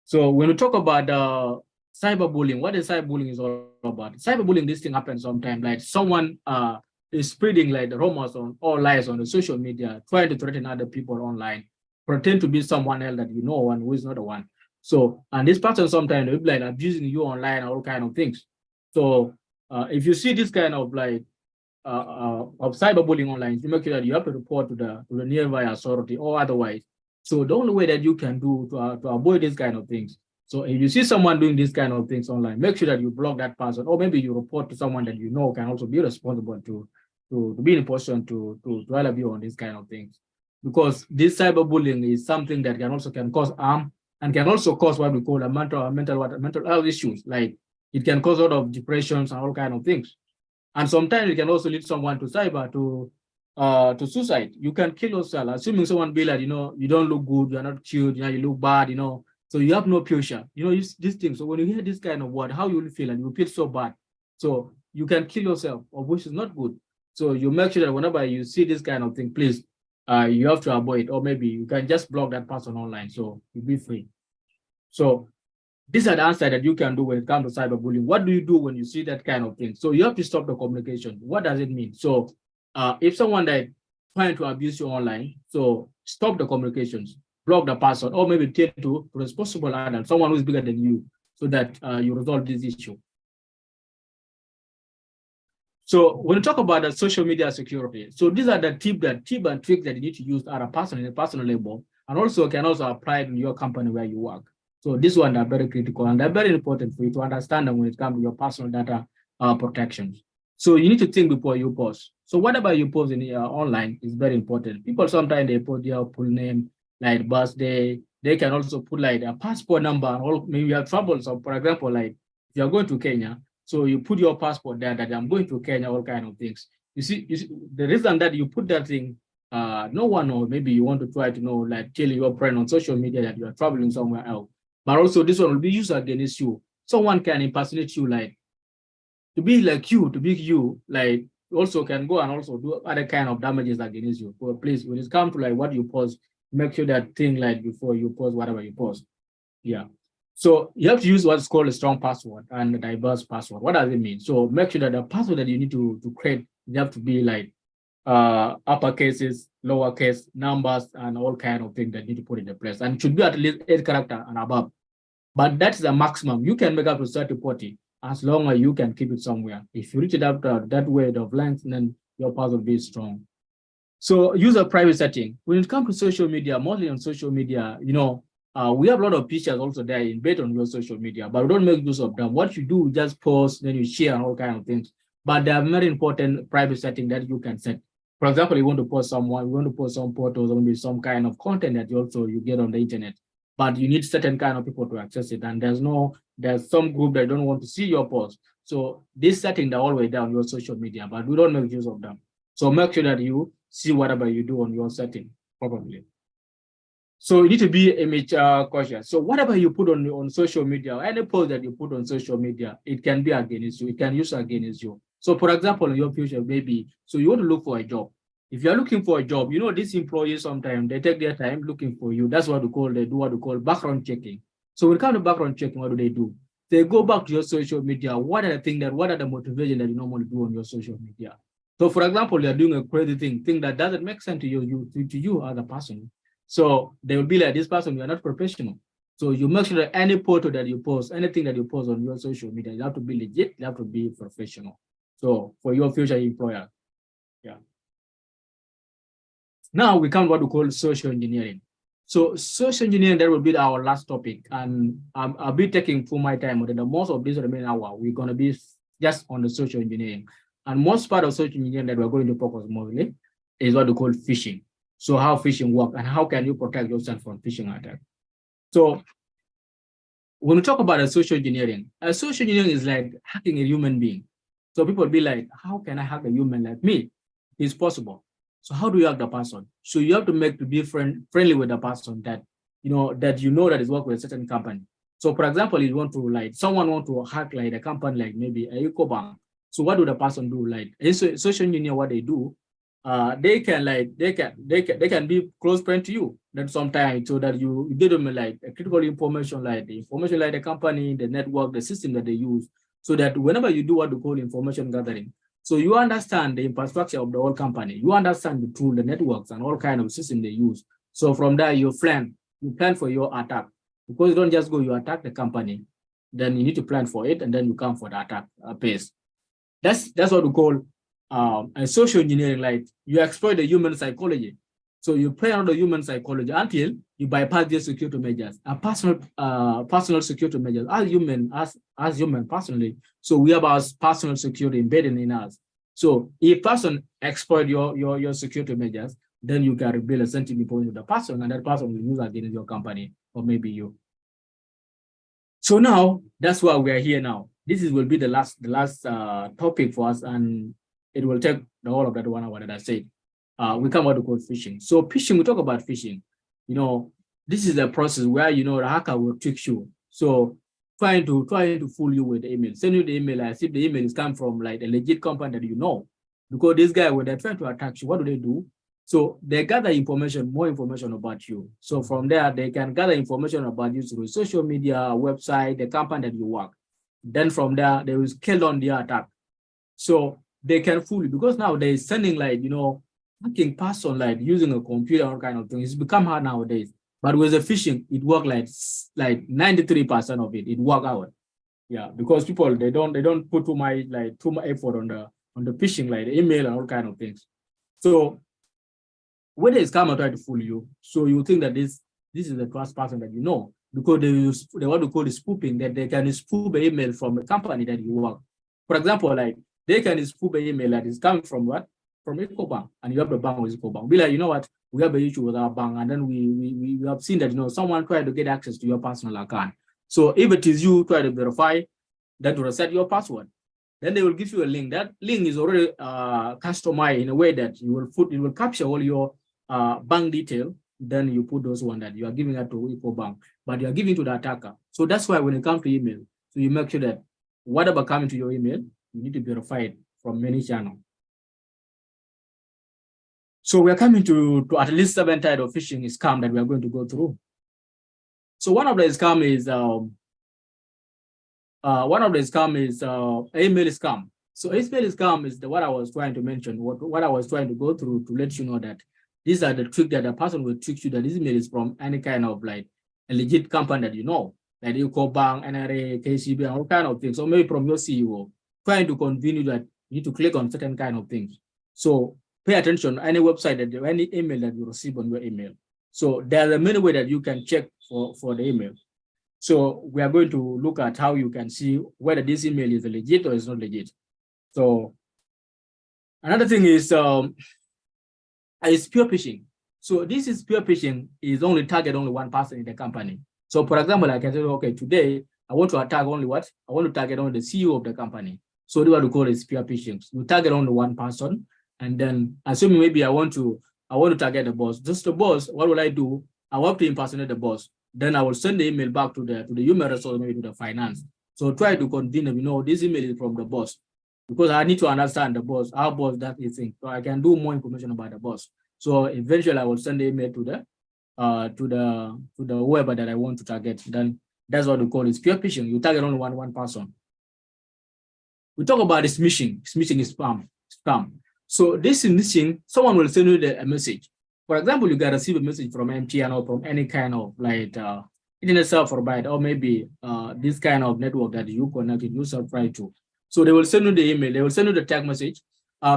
So when we talk about cyberbullying, what is cyberbullying is all about? Cyberbullying, this thing happens sometimes. Like someone is spreading like the rumors on all lies on the social media, trying to threaten other people online, pretend to be someone else that you know and who is not the one. So, and this person sometimes will be like abusing you online, all kind of things. So if you see this kind of like of cyberbullying online, you make sure that you have to report to the nearby authority or otherwise. So the only way that you can do to avoid these kind of things. So if you see someone doing these kind of things online, make sure that you block that person, or maybe you report to someone that you know can also be responsible to be in a position to help you on these kind of things. Because this cyberbullying is something that can cause harm and can also cause what we call a mental health issues. Like it can cause a lot of depressions and all kind of things. And sometimes it can also lead someone to suicide. You can kill yourself, assuming someone be like, you don't look good, you're not cute, you look bad, so you have no future, these things. So when you hear this kind of word, how you will feel, and you feel so bad. So you can kill yourself, which is not good. So you make sure that whenever you see this kind of thing, please, you have to avoid, or maybe you can just block that person online, so you'll be free. So these are the answers that you can do when it comes to cyberbullying. What do you do when you see that kind of thing? So you have to stop the communication. What does it mean? So if someone that trying to abuse you online, so stop the communications, block the person, or maybe tell to responsible adult, someone who is bigger than you, so that you resolve this issue. So when you talk about the social media security, so these are the tip and tricks that you need to use at a personal level, and also can also apply in your company where you work. So this one are very critical and they're very important for you to understand them when it comes to your personal data protections. So you need to think before you post. So whatever you post in online is very important. People sometimes they put their full name, like birthday. They can also put like a passport number, or maybe you have trouble. So for example, like if you're going to Kenya, so you put your passport there that I'm going to Kenya, all kind of things. You see the reason that you put that thing, no one knows. Maybe you want to try to know, like tell your friend on social media that you are traveling somewhere else. But also this one will be used against you. Someone can impersonate you, like to be like you, to be you, like also can go and also do other kind of damages against you. So please, when it comes to like what you post, make sure that thing like before you post whatever you post. Yeah. So you have to use what's called a strong password and a diverse password. What does it mean? So make sure that the password that you need to create, you have to be like upper cases, lower case, numbers, and all kind of things that you need to put into place. And it should be at least 8 characters and above. But that's the maximum. You can make up to 30, 40, as long as you can keep it somewhere. If you reach it up to that weight of length, then your password will be strong. So use a private setting. When it comes to social media, mostly on social media, we have a lot of pictures also there embedded on your social media, but we don't make use of them. What you do, just post, then you share and all kind of things. But there are very important private setting that you can set. For example, you want to post some photos or maybe some kind of content that you get on the internet. but you need certain kind of people to access it. And there's some group that don't want to see your post. So this setting the all way down your social media, but we don't make use of them. So make sure that you see whatever you do on your setting properly. So you need to be image cautious. So whatever you put on social media, any post that you put on social media, it can be against you. It can use against you. So for example, in your future, maybe, so you want to look for a job. If you're looking for a job, these employees sometimes they take their time looking for you. That's what they do what we call background checking. So when it comes to background checking, what do? They go back to your social media. What are the motivation that you normally do on your social media? So for example, you're doing a crazy thing that doesn't make sense to you as a person. So they will be like, this person, you are not professional. So you make sure that any photo that you post, anything that you post on your social media, you have to be legit, you have to be professional. So for your future employer, yeah. Now we come to what we call social engineering. So social engineering, that will be our last topic. And I'll be taking full my time, but the most of this remaining hour, we're going to be just on the social engineering. And most part of social engineering that we're going to focus mostly is what we call phishing. So how phishing works and how can you protect yourself from phishing attack. So when we talk about social engineering is like hacking a human being. So people be like, how can I hack a human like me? It's possible. So how do you hack the person? So you have to be friendly with the person that that is working with a certain company. So for example, you want to someone want to hack like a company like maybe a Ecobank. So what do the person do? Like social engineer, what they do, they can be close friend to you. Then sometimes so that you give them like a critical information, like the information like the company, the network, the system that they use, so that whenever you do what we call information gathering, so you understand the infrastructure of the whole company, you understand the tool, the networks, and all kind of system they use. So from there you plan for your attack, because you don't just go, you attack the company, then you need to plan for it, and then you come for the attack pace. That's what we call a social engineering. Like you exploit the human psychology. So you play on the human psychology until you bypass their security measures, personal security measures. As human personally, so we have our personal security embedded in us. So if person exploit your security measures, then you can reveal a sensitive point to the person, and that person will use against your company or maybe you. So now that's why we are here now. This will be the last topic for us, and it will take the whole of that 1 hour that I said. We come out to call phishing. So phishing, we talk about phishing. This is a process where the hacker will trick you. So trying to fool you with the email, send you the email as if the email is come from like a legit company that you know. Because this guy, when they're trying to attack you, what do? So they gather more information about you. So from there, they can gather information about you through social media, website, the company that you work. Then from there, they will scale on the attack. So they can fool you, because now they're sending hacking person like using a computer or kind of thing. It's become hard nowadays. But with the phishing, it worked like 93% of it worked out. Yeah, because people they don't put too much effort on the phishing, like the email and all kind of things. So when they come and try to fool you, so you think that this is the trust person that you know, because they what we call the spoofing, that they can spoof the email from a company that you work. For example, like they can spoof the email that is coming from what? From Ecobank, and you have the bank with Ecobank. Be like, what? We have an issue with our bank, and then we have seen that someone tried to get access to your personal account. So if it is you try to verify, that to reset your password, then they will give you a link. That link is already customized in a way that it will capture all your bank detail. Then you put those one that you are giving it to Ecobank, but you are giving to the attacker. So that's why when it comes to email, so you make sure that whatever coming to your email, you need to verify it from many channels. So we are coming to at least 7 types of phishing scam that we are going to go through. So one of the scam is email scam. So email scam is what I was trying to mention, what I was trying to go through to let you know that these are the tricks that the person will trick you that this email is from any kind of like a legit company that you know, like Ecobank, NRA, KCB, and all kind of things. So maybe from your CEO, trying to convince you that you need to click on certain kind of things. So pay attention to any website that any email that you receive on your email. So there are many ways that you can check for the email. So we are going to look at how you can see whether this email is legit or is not legit. So another thing is pure phishing. So this is pure phishing is only target only one person in the company. So for example, I can say, okay, today I want to attack only what? I want to target only the CEO of the company. So what we call is spear phishing. You target only one person, and then assuming maybe I want to target the boss. Just the boss, what will I do? I want to impersonate the boss. Then I will send the email back to the human resource, maybe to the finance. So try to continue, this email is from the boss, because I need to understand the boss, our boss that is thing. So I can do more information about the boss. So eventually I will send the email to the whoever that I want to target. Then that's what we call it spear phishing. You target only one person. We talk about smishing. Smishing is spam. So this smishing, someone will send you a message. For example, you can receive a message from MTN or from any kind of like internet service provider, or maybe this kind of network that you connected, you subscribe to. So they will send you the email, they will send you the text message.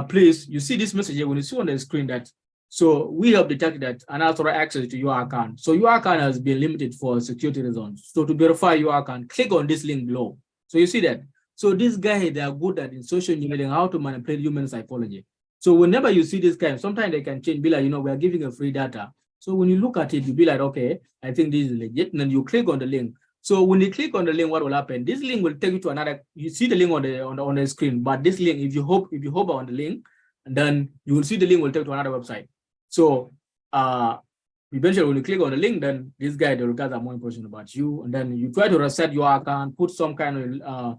Please, you see this message here, when you see on the screen that, so we have detected that unauthorized access to your account. So your account has been limited for security reasons. So to verify your account, click on this link below. So you see that. So this guy, they are good at in social engineering, how to manipulate human psychology. So whenever you see this kind, sometimes they can change, be like, we are giving a free data. So when you look at it, you be like, okay, I think this is legit. And then you click on the link. So when you click on the link, what will happen? This link will take you to another, you see the link on the screen, but this link, if you hover on the link, and then you will see the link will take you to another website. So eventually when you click on the link, then this guy, they will gather more information about you. And then you try to reset your account, put some kind of,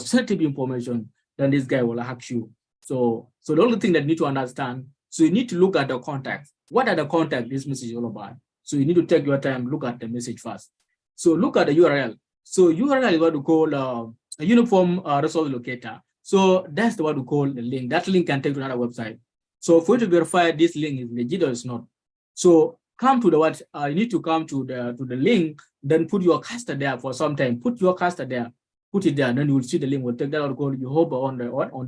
sensitive information, then this guy will hack you. So the only thing that you need to understand, so you need to look at the context. What are the context this message is all about? So you need to take your time, look at the message first. So look at the URL. So URL is what we call a uniform resource locator. So that's what we call the link. That link can take to another website. So for you to verify this link is legit or it's not. So come to the you need to come to the link, then put your cursor there for some time. Put your cursor there, put it there, and then you will see the link will take that out. You hover on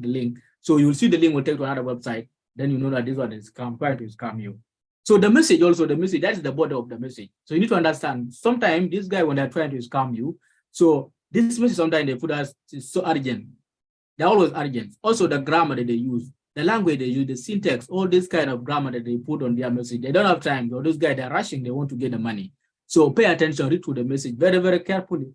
the link. So you will see the link will take to another website. Then you know that this one is trying to scam you. So the message, that is the body of the message. So you need to understand, sometimes this guy, when they're trying to scam you, so this message sometimes they put as so urgent. They're always urgent. Also the grammar that they use, the language they use, the syntax, all this kind of grammar that they put on their message. They don't have time. So those guys, they're rushing, they want to get the money. So pay attention, read through the message very, very carefully,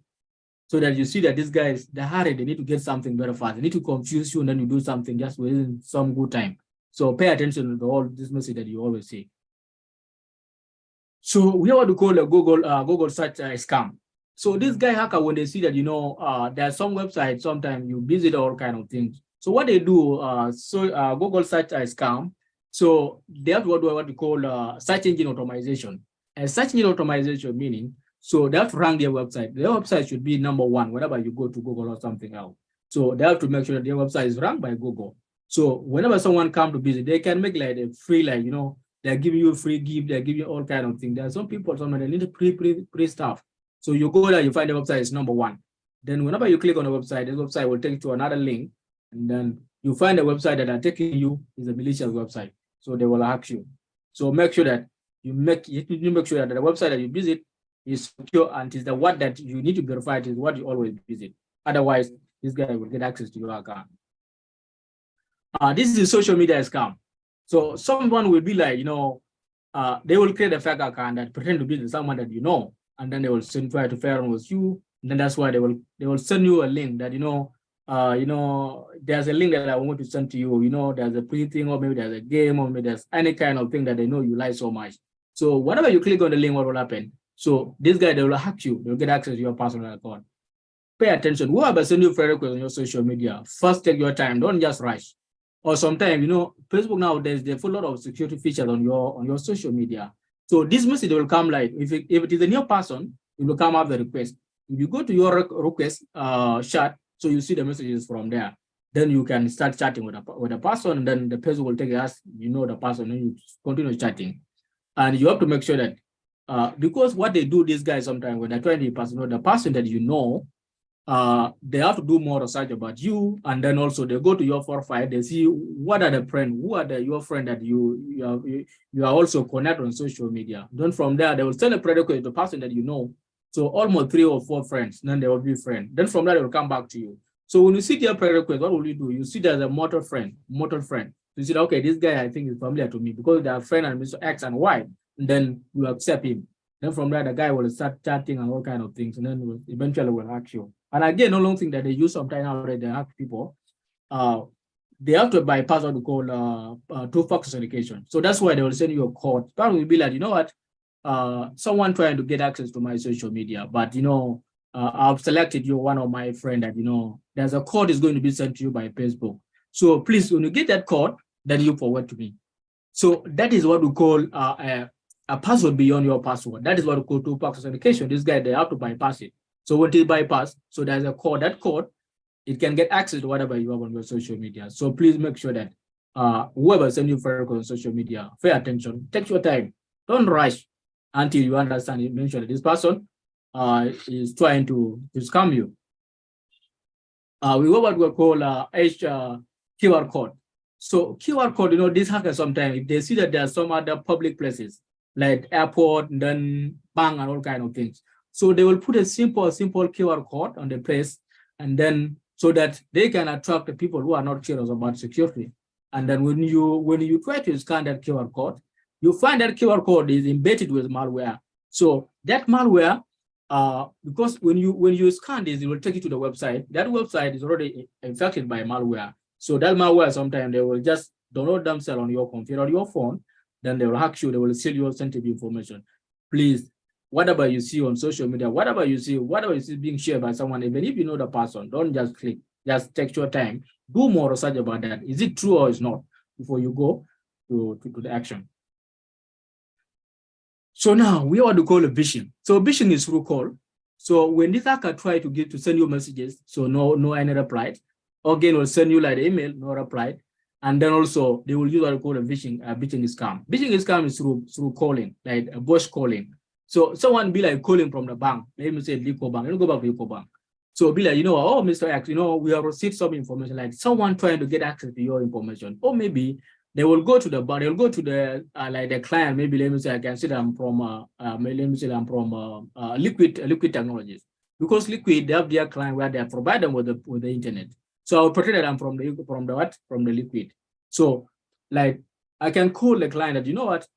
so that you see that these guys, they're hurried, they need to get something very fast. They need to confuse you, and then you do something just within some good time. So pay attention to all this message that you always see. So we have what we call a Google search scam. So this guy hacker, when they see that, there are some websites, sometimes you visit all kind of things. So what they do, Google search scam. So they have what we call search engine automation. And search engine automation meaning, so they have to rank their website. Their website should be number one whenever you go to Google or something else. So they have to make sure that their website is ranked by Google. So whenever someone comes to visit, they can make like a free, like, they're giving you a free gift, they're giving you all kind of things. There are some people, they need pre stuff. So you go there, you find the website is number one. Then whenever you click on the website will take you to another link. And then you find the website that are taking you is a malicious website. So they will hack you. So make sure that you make sure that the website that you visit is secure, and is the one that you need to verify it is what you always visit. Otherwise, this guy will get access to your account. This is a social media scam. So someone will be like, they will create a fake account that pretend to be someone that and then they will try to fire on with you. And then that's why they will send you a link that there's a link that I want to send to you. There's a free thing, or maybe there's a game, or maybe there's any kind of thing that they know you like so much. So whenever you click on the link, what will happen? So this guy, they will hack you. They'll get access to your personal account. Pay attention. Whoever send you friend request on your social media, first take your time. Don't just rush. Or sometimes, Facebook nowadays, they have a lot of security features on your social media. So this message will come like, if it is a new person, it will come up the request. If you go to your request chat, so you see the messages from there, then you can start chatting with the person, and then the person will take us, the person, and you continue chatting. And you have to make sure that, because what they do, these guys sometimes, when they're trying to impersonate the person that they have to do more research about you, and then also they go to your profile, they see what are the friends, who are your friend that you are also connected on social media. Then from there, they will send a friend request to the person that So almost 3 or 4 friends, then they will be friends. Then from there, they will come back to you. So when you see their friend request, what will you do? You see there's a mortal friend. So you see, okay, this guy I think is familiar to me because they are friends and Mr. X and Y. And then you accept him. Then from there, the guy will start chatting and all kind of things, and then eventually will hack you. And again, another thing that they use sometimes already, they hack people. They have to bypass what we call two-factor authentication. So that's why they will send you a code. That will be like, you know what, someone trying to get access to my social media, but I've selected you, one of my friend, that there's a code is going to be sent to you by Facebook. So please, when you get that code, then you forward to me. So that is what we call a password beyond your password. That is what we call two-factor authentication. This guy, they have to bypass it. So when they bypass, so there's a code. That code, it can get access to whatever you have on your social media. So please make sure that whoever sends you friend request on social media, pay attention, take your time, don't rush until you understand. You mentioned that this person is trying to scam you. We have what we call QR code. So QR code, these hackers sometimes, if they see that there are some other public places like airport, and then bank and all kind of things. So they will put a simple QR code on the place, and then so that they can attract the people who are not serious about security. And then when you try to scan that QR code, you find that QR code is embedded with malware. So that malware, because when you scan this, it will take you to the website. That website is already infected by malware. So that malware, sometimes they will just download themselves on your computer or your phone, then they will hack you, they will steal your sensitive information. Please, whatever you see on social media, whatever you see being shared by someone, even if you know the person, don't just click, just take your time, do more research about that. Is it true or is not before you go to the action? So now we want to call a phishing. So phishing is through call. So when this hacker try to send you messages, so no any reply, again will send you like an email, no reply. And then also they will use what we call a phishing scam. Phishing scam is through calling, like a voice calling. So someone be like calling from the bank, let me say Lico Bank, let me go back to Lico Bank. So be like, oh, Mr. X, we have received some information, like someone trying to get access to your information. Or maybe they will go to the bank, they'll go to the like the client, maybe let me say I can say I'm from Liquid Technologies. Because Liquid, they have their client where they provide them with the internet. So I'll pretend that I'm from the Liquid. So like I can call the client that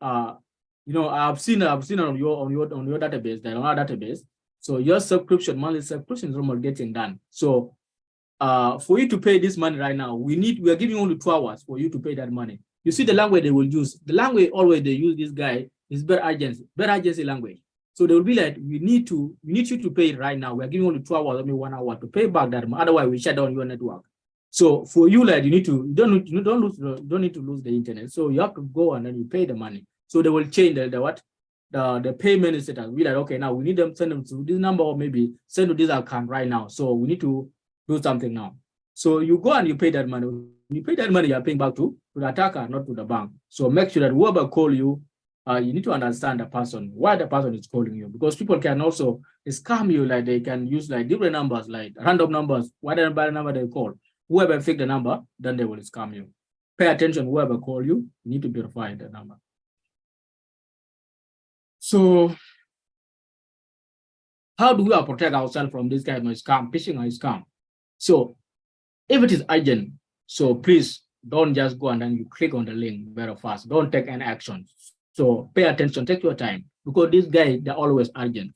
I've seen it on your database, that on our database. So your monthly subscription is almost getting done. So for you to pay this money right now, we are giving only 2 hours for you to pay that money. You see the language they will use. The language always they use this guy is better agency language. So they will be like, we need you to pay it right now. We are giving only 2 hours, only 1 hour to pay back that money. Otherwise, we shut down your network. So for you, like you don't need to lose the internet. So you have to go and then you pay the money. So they will change the payment status. We like, okay, now we need them, send them to this number, or maybe send to this account right now. So we need to do something now. So you go and you pay that money. When you pay that money, you're paying back to the attacker, not to the bank. So make sure that whoever call you, you need to understand the person, why the person is calling you, because people can also scam you, like they can use like different numbers, like random numbers, whatever number they call. Whoever fake the number, then they will scam you. Pay attention, whoever call you need to verify the number. So how do we protect ourselves from this kind of scam, phishing or scam? So if it is urgent, so please don't just go and then you click on the link very fast. Don't take any action. So pay attention, take your time, because these guys, they're always urgent.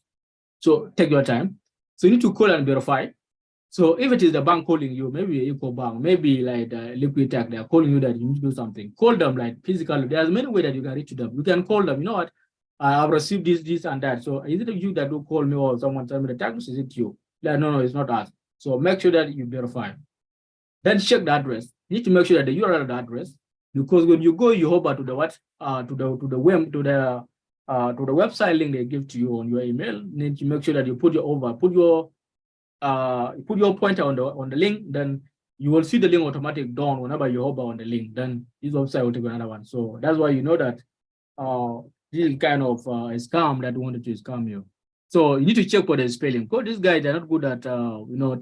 So take your time. So you need to call and verify. So if it is the bank calling you, maybe EcoBank, maybe like the Liquid Tech, they're calling you that you need to do something. Call them like physically. There's many ways that you can reach them. You can call them, you know what? I've received this and that. So is it you that do call me, or someone tell me the tax? Is it you? Like, no, it's not us. So make sure that you verify. Then check the address. You need to make sure that the URL of the address, because when you go, you hover to the website link they give to you on your email. You need to make sure that you put your pointer on the link. Then you will see the link automatic down whenever you hover on the link. Then this website will take another one. So that's why you know that this is kind of a scam that wanted to scam you. So you need to check for the spelling. Because these guys, they're not good at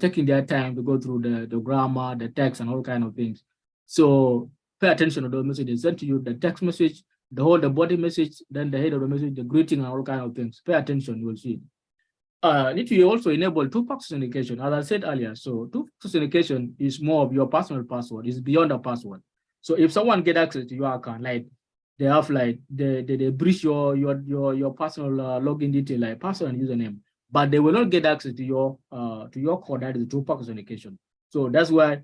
taking their time to go through the grammar, the text, and all kind of things. So pay attention to those messages sent to you, the text message, the body message, then the head of the message, the greeting, and all kind of things. Pay attention, you will see. Need to also enable two-factor authentication, as I said earlier. So two-factor authentication is more of your personal password. It's beyond a password. So if someone get access to your account, like they have like they breach your personal login detail, like password and username, but they will not get access to your code, that is two-factor authentication. So that's why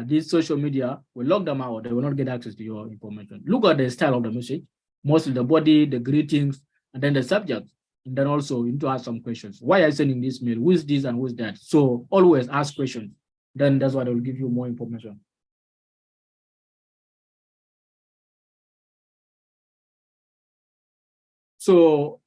these social media will lock them out. They will not get access to your information. Look at the style of the message, mostly the body, the greetings, and then the subject. And then also you need to ask some questions. Why are you sending this mail? Who is this and who is that? So always ask questions. Then that's why they will give you more information. So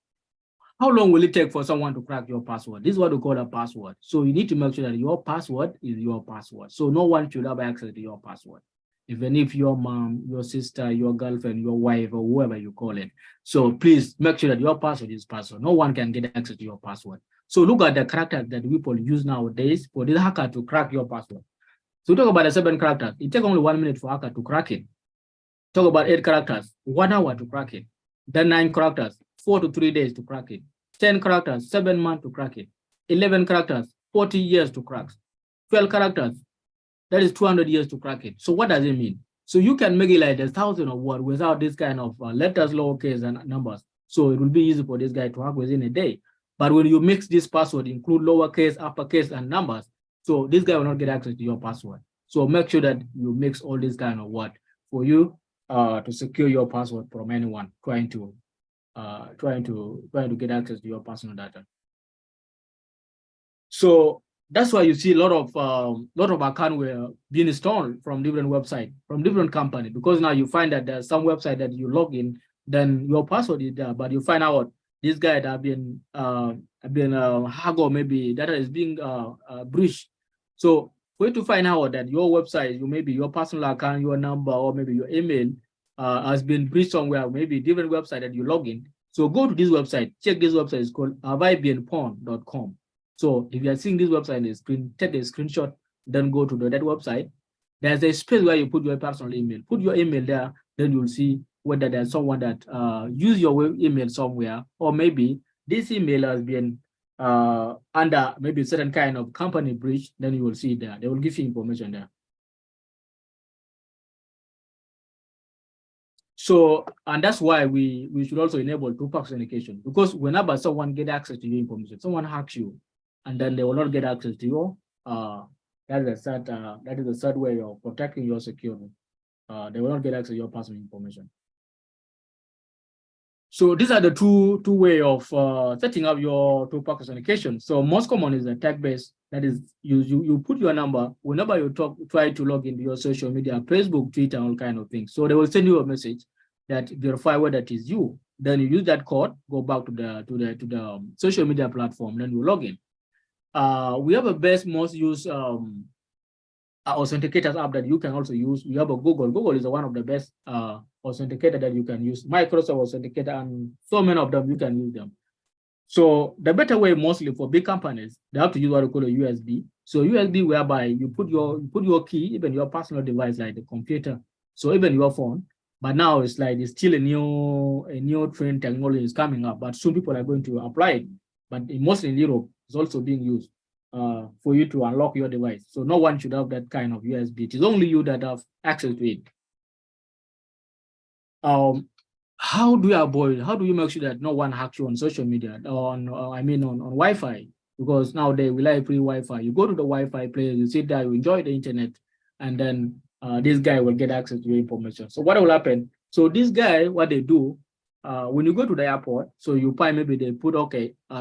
how long will it take for someone to crack your password? This is what we call a password. So you need to make sure that your password is your password. So no one should have access to your password. Even if your mom, your sister, your girlfriend, your wife, or whoever you call it. So please make sure that your password is password. No one can get access to your password. So look at the characters that people use nowadays for this hacker to crack your password. So talk about the 7 characters. It takes only 1 minute for hacker to crack it. Talk about 8 characters, 1 hour to crack it. Then 9 characters, 4 to 3 days to crack it. 10 characters, 7 months to crack it. 11 characters, 40 years to crack. 12 characters, that is 200 years to crack it. So what does it mean? So you can make it like 1,000 of words without this kind of letters, lowercase, and numbers. So it will be easy for this guy to hack within a day. But when you mix this password, include lowercase, uppercase, and numbers, so this guy will not get access to your password. So make sure that you mix all this kind of word for you to secure your password from anyone trying to get access to your personal data. So that's why you see a lot of accounts were being installed from different websites, from different companies, because now you find that there's some website that you log in, then your password is there, but you find out this guy that have been hacked, or maybe data is being breached. So for you to find out that your website, maybe your personal account, your number, or maybe your email has been breached somewhere, maybe different website that you log in. So go to this website, check this website, it's called haveibeenpawned.com. So if you are seeing this website on the screen, take a screenshot, then go to that website. There's a space where you put your personal email. Put your email there, then you'll see whether there's someone that use your email somewhere, or maybe this email has been under maybe certain kind of company breach, then you will see it there. They will give you information there. So, and that's why we should also enable two-factor authentication, because whenever someone get access to your information, someone hacks you, and then they will not get access to your that is the third way of protecting your security. They will not get access to your personal information. So these are the two way of setting up your two-factor authentication. So most common is the text-based. That is, you put your number whenever you try to log into your social media, Facebook, Twitter, all kind of things. So they will send you a message that verify whether it is you. Then you use that code, go back to the social media platform, then you log in. We have a best most used authenticators app that you can also use. We have a Google. Google is one of the best authenticator that you can use. Microsoft Authenticator, and so many of them you can use them. So the better way, mostly for big companies, they have to use what we call a USB. So USB, whereby you put your key, even your personal device like the computer, so even your phone. But now it's still a new trend technology is coming up. But soon people are going to apply it. But mostly in Europe, it's also being used for you to unlock your device. So no one should have that kind of USB. It is only you that have access to it. How do you make sure that no one hacks you on social media, on Wi-Fi? Because nowadays we like free Wi-Fi. You go to the Wi-Fi place, you sit there, you enjoy the internet, and then this guy will get access to your information. So what will happen? So this guy, what they do, when you go to the airport, so you find maybe they put,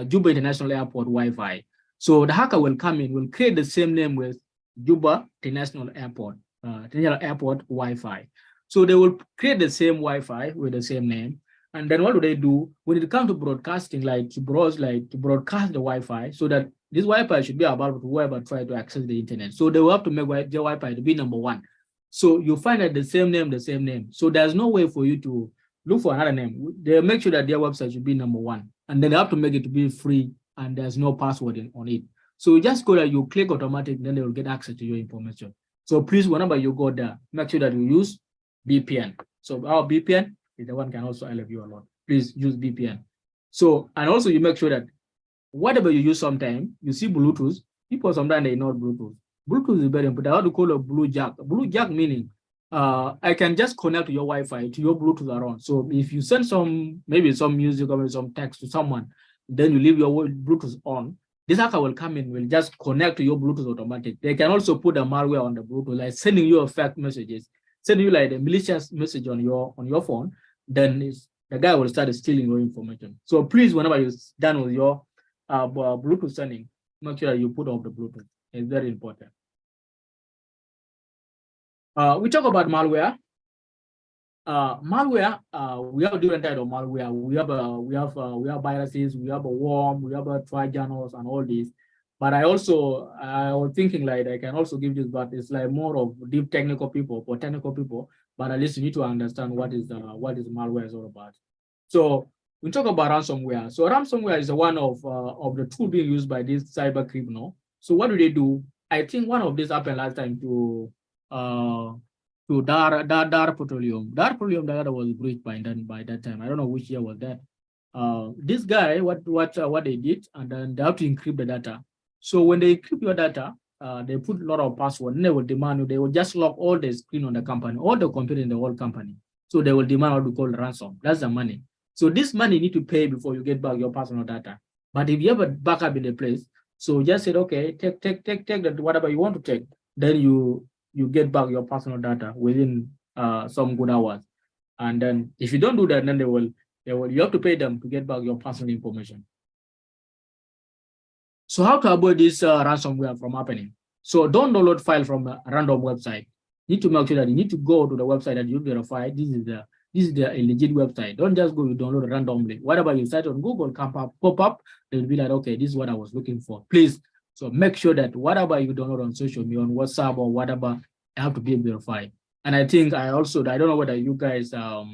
Juba International Airport Wi-Fi. So the hacker will come in, will create the same name with Juba International Airport, Wi-Fi. So they will create the same Wi-Fi with the same name. And then what do they do? When it comes to broadcasting, to broadcast the Wi-Fi, so that this Wi-Fi should be available to whoever try to access the internet. So they will have to make the Wi-Fi to be number 1. So you find that the same name. So there's no way for you to look for another name. They make sure that their website should be number 1. And then they have to make it to be free, and there's no password on it. So you just go there, you click automatic, then they will get access to your information. So please, whenever you go there, make sure that you use VPN. So our VPN is the one can also help you a lot. Please use VPN. So, and also you make sure that whatever you use sometimes, you see Bluetooth, people sometimes they ignore Bluetooth. Bluetooth is very important. How to call a blue jack? A blue jack meaning I can just connect to your Wi-Fi to your Bluetooth around. So if you send maybe some music or some text to someone, then you leave your Bluetooth on, this hacker will come in, will just connect to your Bluetooth automatic. They can also put a malware on the Bluetooth, like sending you a fake messages, sending you like a malicious message on your phone. Then the guy will start stealing your information. So please, whenever you're done with your Bluetooth sending, make sure you put off the Bluetooth. It's very important. We talk about malware. Malware, we have different types of malware. We have viruses, we have a worm, we have a Trojans and all these. But I was thinking like I can also give this, but it's like more of deep technical people for technical people. But at least you need to understand what is malware is all about. So we talk about ransomware. So ransomware is one of the tools being used by this cyber criminal. So what do they do? I think one of these happened last time to Dar Petroleum. Dar Petroleum data was breached by that time. I don't know which year was that. This guy, what they did, and then they have to encrypt the data. So when they encrypt your data, they put a lot of password, and they will demand, they will just lock all the screen on the company, all the computer in the whole company. So they will demand what we call ransom. That's the money. So this money you need to pay before you get back your personal data. But if you have a backup in the place, so just say, okay, take that whatever you want to take, then you get back your personal data within some good hours. And then if you don't do that, then you have to pay them to get back your personal information. So how to avoid this ransomware from happening? So don't download file from a random website. You need to make sure that you need to go to the website that you verify. This is the legit website. Don't just go, you download it randomly. Whatever you search on Google can pop up. They'll be like, okay, this is what I was looking for. Please, so make sure that whatever you download on social media, on WhatsApp or whatever, have to be verified. And I think I don't know whether you guys are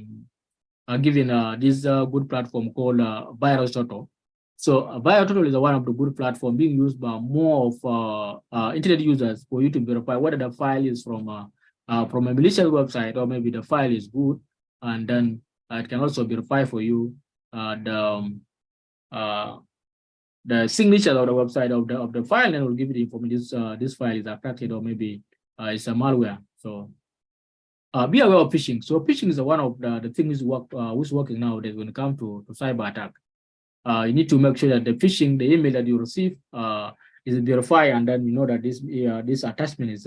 giving this good platform called VirusTotal. So VirusTotal is one of the good platforms being used by more of internet users for you to verify whether the file is from a malicious website or maybe the file is good, and then it can also verify for you the signature of the website of the file, and will give you the information this file is affected or maybe it's a malware. So be aware of phishing. So phishing is one of the things who's working nowadays when it comes to cyber attack. You need to make sure that the phishing, the email that you receive is verified, and then you know that this attachment is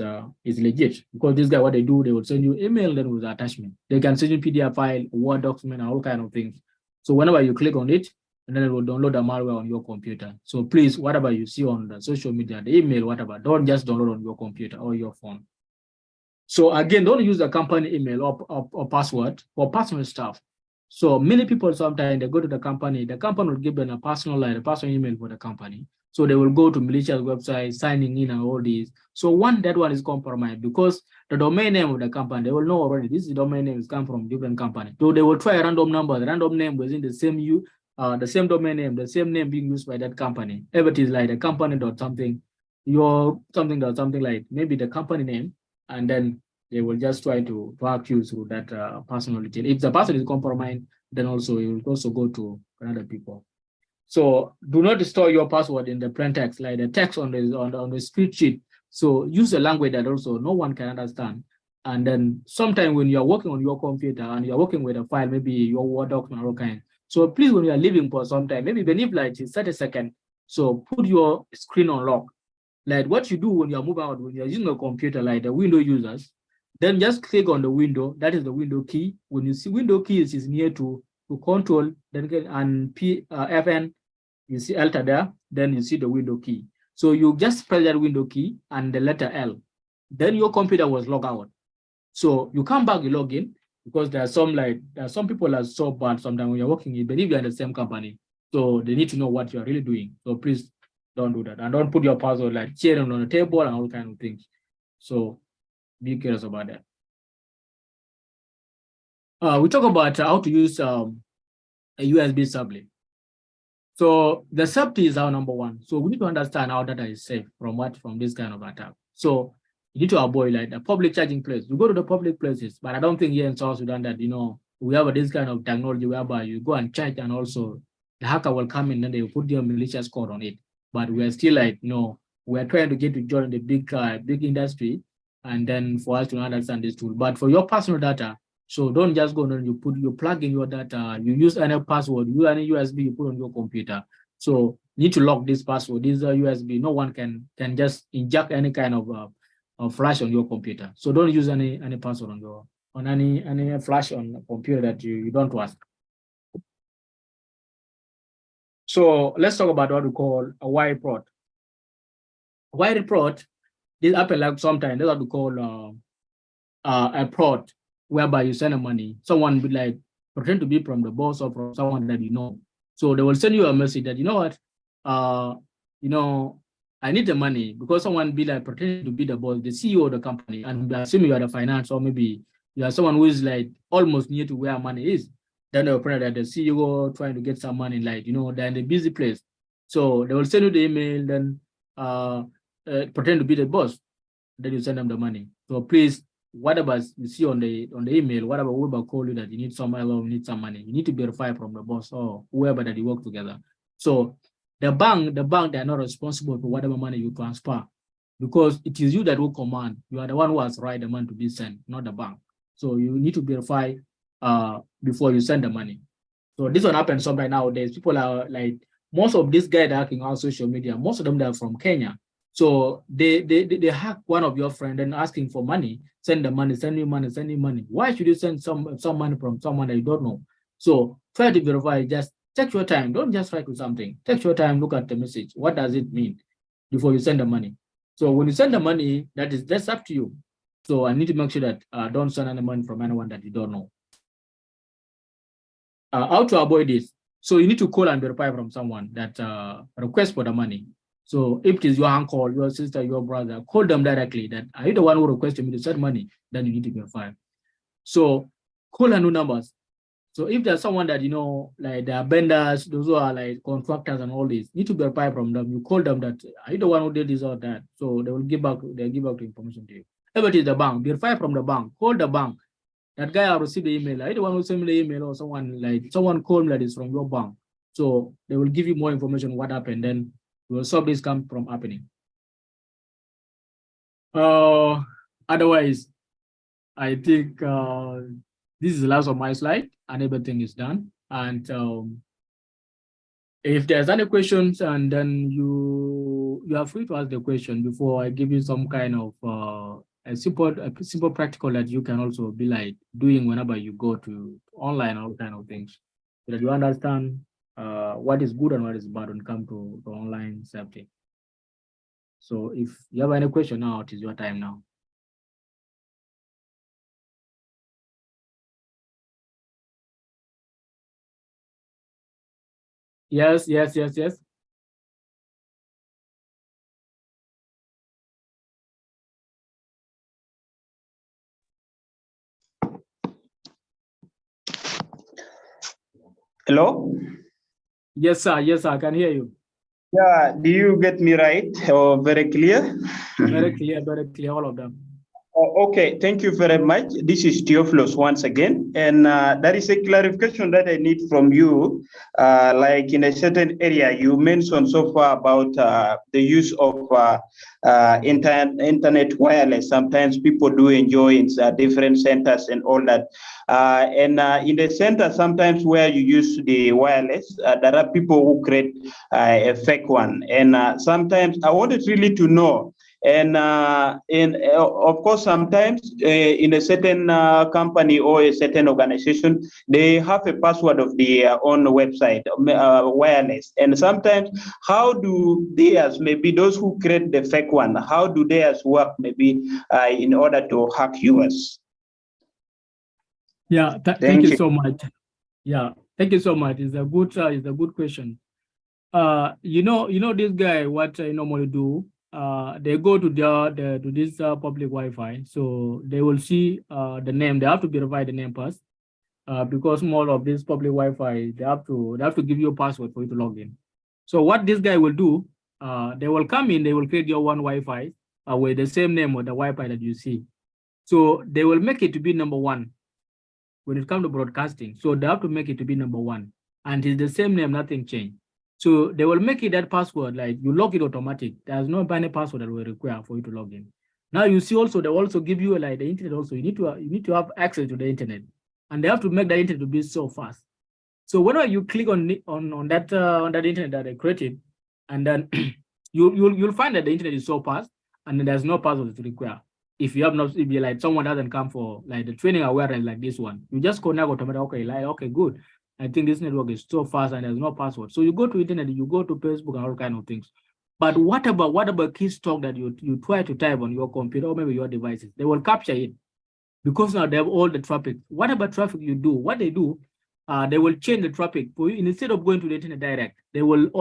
legit. Because this guy, what they do, they will send you email then with the attachment. They can send you PDF file, Word document, and all kind of things. So whenever you click on it, and then it will download the malware on your computer. So please, whatever you see on the social media, the email, whatever, don't just download on your computer or your phone. So again, don't use the company email or password for personal stuff. So many people sometimes they go to the company will give them a personal email for the company. So they will go to malicious website, signing in and all these. So that one is compromised because the domain name of the company, they will know already this domain name is come from different company. So they will try a random number, the random name within the same domain name, the same name being used by that company. Everything is like the company dot something, your something dot something, like maybe the company name, and then they will just try to hack you through that personal detail. If the person is compromised, then also you will also go to other people. So do not store your password in the plain text, like the text on the spreadsheet. So use a language that also no one can understand. And then sometime when you are working on your computer and you are working with a file, maybe your Word document or kind. So please, when you are leaving for some time, maybe even if like it's 30 seconds, so put your screen on lock. Like what you do when you are moving out, when you are using a computer, like the window users, then just click on the window. That is the window key. When you see window key is near to control, then and FN, you see Alt there, then you see the window key. So you just press that window key and the letter L. Then your computer was logged out. So you come back, you log in, because there are some people are so bad sometimes when you're working, even if you're in the same company. So they need to know what you're really doing. So please don't do that. And don't put your password like sharing on the table and all kinds of things. So be curious about that. We talk about how to use a USB sublink. So the safety is our number one. So we need to understand how data is safe from this kind of attack. So you need to avoid like the public charging place. You go to the public places, but I don't think here in South Sudan that we have this kind of technology whereby you go and charge and also the hacker will come in and they will put their malicious code on it. But we are still like, we are trying to get to join the big industry. and then for us to understand this tool. But for your personal data, so don't just go and you plug in your data, you use any password, you any USB you put on your computer. So you need to lock this password. This USB. No one can just inject any kind of flash on your computer. So don't use any password on any flash on the computer that you don't trust. So let's talk about what we call a wire prod. Wire prod, this happen like sometimes. That's what we call a prod, whereby you send money. Someone would like pretend to be from the boss or from someone that you know. So they will send you a message that, you know what, I need the money, because someone be like pretending to be the boss, the CEO of the company, and assuming you are the finance, or maybe you are someone who is like almost near to where money is. Then they'll pretend that the CEO trying to get some money, like, they're in a busy place. So they will send you the email, then pretend to be the boss. Then you send them the money. So please, whatever you see on the email, whatever whoever call you that you need some help, you need some money, you need to verify from the boss or whoever that you work together. So the bank, they are not responsible for whatever money you transfer, because it is you that will command. You are the one who has right the money to be sent, not the bank. So you need to verify before you send the money. So this one happens sometimes nowadays. People are like, most of these guys that are hacking on social media, most of them, they're from Kenya. So they hack one of your friends and asking for money, send the money, send you money, send you money. Why should you send some money from someone that you don't know? So try to verify. Just take your time. Don't just write to something. Take your time, look at the message. What does it mean before you send the money? So when you send the money, that's up to you. So I need to make sure that don't send any money from anyone that you don't know. How to avoid this? So you need to call and verify from someone that requests for the money. So if it is your uncle, your sister, your brother, call them directly that, are you the one who requested me to send money? Then you need to verify. So call and new numbers. So if there's someone that, like the vendors, those who are like contractors and all this, you need to verify from them. You call them that, are you the one who did this or that? So they'll give back the information to you. If it is the bank, verify from the bank, call the bank. That guy I received the email. Are you the one who sent me the email, or someone called me that is from your bank? So they will give you more information what happened. Then we will solve this come from happening. Otherwise, I think this is the last of my slide, and everything is done. And if there's any questions, and then you are free to ask the question before I give you some kind of a simple practical that you can also be like doing whenever you go to online, all kind of things, so that you understand what is good and what is bad when it comes to online safety. So if you have any question now, it is your time now. Yes. Hello? Yes, sir. Yes, sir. I can hear you. Yeah, do you get me right or very clear? Very clear, all of them. Okay, thank you very much. This is Theophilus once again, and there is a clarification that I need from you. Like in a certain area, you mentioned so far about the use of internet wireless. Sometimes people do enjoy in different centers and all that. And in the center, sometimes where you use the wireless, there are people who create a fake one. And sometimes I wanted really to know. And of course, sometimes in a certain company or a certain organization, they have a password of their own website, wireless. And sometimes, how do theirs, maybe those who create the fake one, how do theirs work, maybe in order to hack yours? Yeah, thank you so much. Yeah, thank you so much. It's a good question. You know this guy, what I normally do. They go to this public Wi-Fi, so they will see the name. They have to verify the name first, because more of this public Wi-Fi, they have to give you a password for you to log in. So what this guy will do, they will come in, they will create your one Wi-Fi with the same name of the Wi-Fi that you see. So they will make it to be number one when it comes to broadcasting. So they have to make it to be number one, and it's the same name, nothing changed. So they will make it that password, like you log it automatic. There's no binary password that will require for you to log in. Now you see also they also give you like the internet also. You need to have access to the internet, and they have to make the internet to be so fast. So whenever you click on that internet that they created, and then you'll find that the internet is so fast, and then there's no password to require. If you have not, if you like someone doesn't come for like the training awareness like this one, you just connect automatically. Okay, like okay, good. I think this network is so fast and there's no password. So you go to internet, you go to Facebook and all kind of things. But what about keystroke that you try to type on your computer or maybe your devices? They will capture it because now they have all the traffic. Whatever traffic you do, what they do, they will change the traffic for you. Instead of going to the internet direct, they will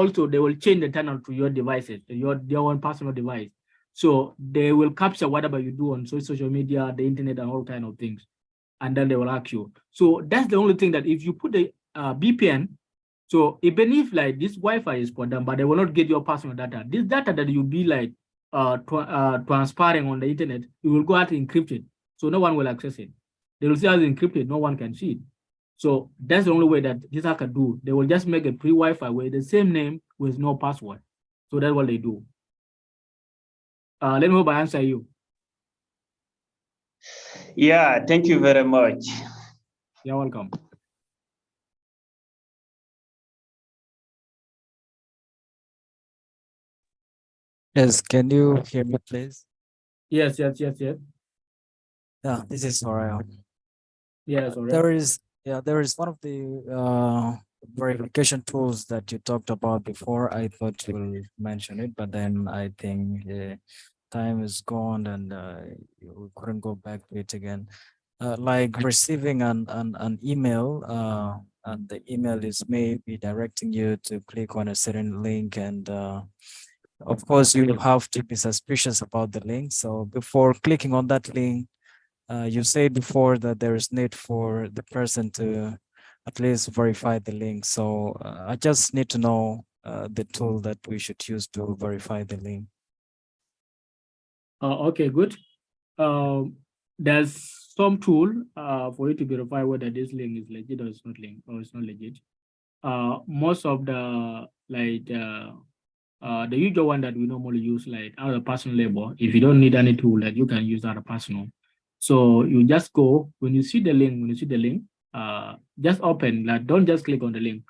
change the tunnel to your devices, your own personal device. So they will capture whatever you do on social media, the internet, and all kind of things, and then they will hack you. So that's the only thing that if you put the VPN, so even if like this Wi-Fi is for them, but they will not get your personal data. This data that you'll be like transparent on the internet, you will go out encrypted, so no one will access it. They will see as encrypted, no one can see it. So that's the only way that this hacker do. They will just make a free Wi-Fi with the same name with no password. So that's what they do. Let me hope I answer you. Yeah, thank you very much. You're welcome. Yes, can you hear me, please? Yes. Yeah, this is Soraya. Yes, alright. There is one of the verification tools that you talked about before. I thought you will mention it, but then I think time is gone and we couldn't go back to it again. Like receiving an email, and the email is maybe directing you to click on a certain link, and of course you have to be suspicious about the link. So before clicking on that link, you said before that there is need for the person to at least verify the link. So I just need to know the tool that we should use to verify the link. Okay, good. There's some tool for you to verify whether this link is legit or it's not legit. Most of the the usual one that we normally use, like our personal label. If you don't need any tool, like you can use our personal. So you just go when you see the link. Just open. Like don't just click on the link.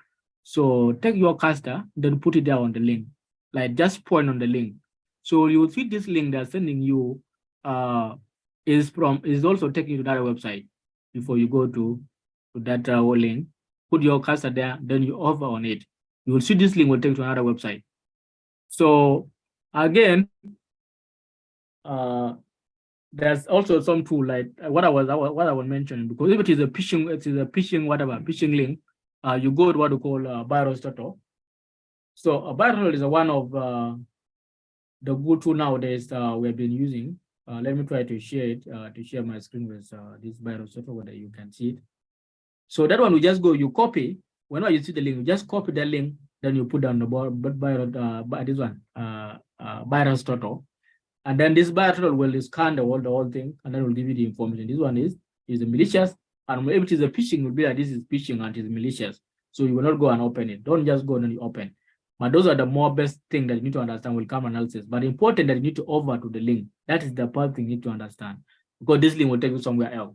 So take your cursor, then put it there on the link. Like just point on the link. So you will see this link that's sending you is also taking you to that website. Before you go to that link, put your cursor there, then you hover on it. You will see this link will take you to another website. So again, there's also some tool like what I was mentioning, because if it is a phishing link, you go to what we call virus.org. So virus is one of the good tool nowadays we have been using. Let me try to share it, to share my screen with this virus.org whether you can see it. So that one we just go, you copy. Whenever you see the link, you just copy that link, then you put down the this one, virus.org. And then this virus will scan the whole thing, and then will give you the information. This one is the malicious, and if it is a phishing, will be like this is phishing and it is malicious. So you will not go and open it. Don't just go and you open. But those are the more best thing that you need to understand will come analysis. But important that you need to over to the link. That is the part thing you need to understand, because this link will take you somewhere else.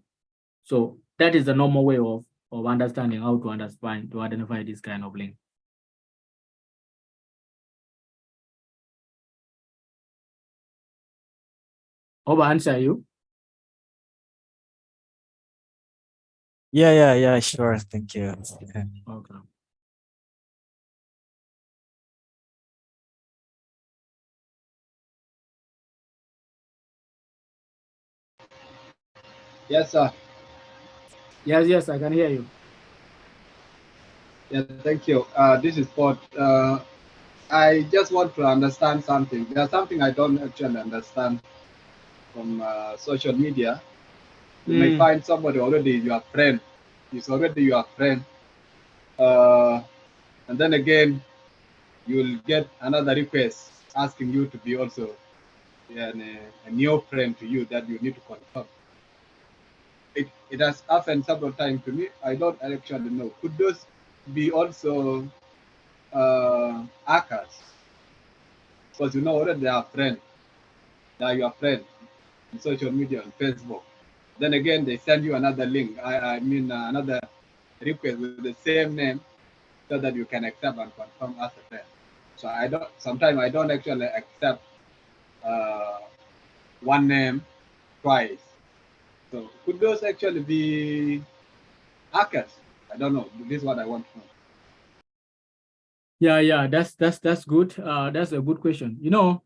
So that is the normal way of understanding how to identify this kind of link. Hope I answer you. Yeah, sure. Thank you. Okay. Yes, sir. Yes, I can hear you. Yeah, thank you. This is Port. I just want to understand something. There's something I don't actually understand from social media. You may find somebody already your friend. He's already your friend. And then again, you'll get another request asking you to be also a new friend to you that you need to confirm. It has happened several times to me. I don't actually know. Could those be also hackers? Because you know already they are friends. They are your friend. on social media, on Facebook. Then again, they send you another link. I mean, another request with the same name, so that you can accept and confirm as a friend. So I don't. Sometimes I don't actually accept one name twice. So could those actually be hackers? I don't know. This is what I want to know. Yeah, that's good. That's a good question. You know,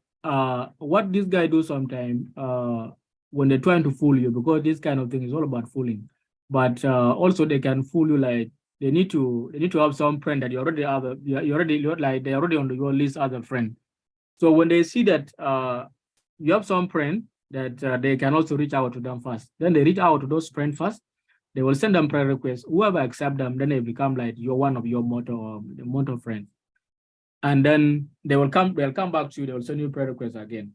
what this guy do sometimes when they're trying to fool you, because this kind of thing is all about fooling. But also they can fool you, like they need to have some friend that you already have. You're like they're already on your list as a friend. So when they see that you have some friend that they can also reach out to them first, then they reach out to those friends first. They will send them prayer requests. Whoever accept them, then they become like you're one of your mortal friends. And then they'll come back to you, they will send you prayer requests again.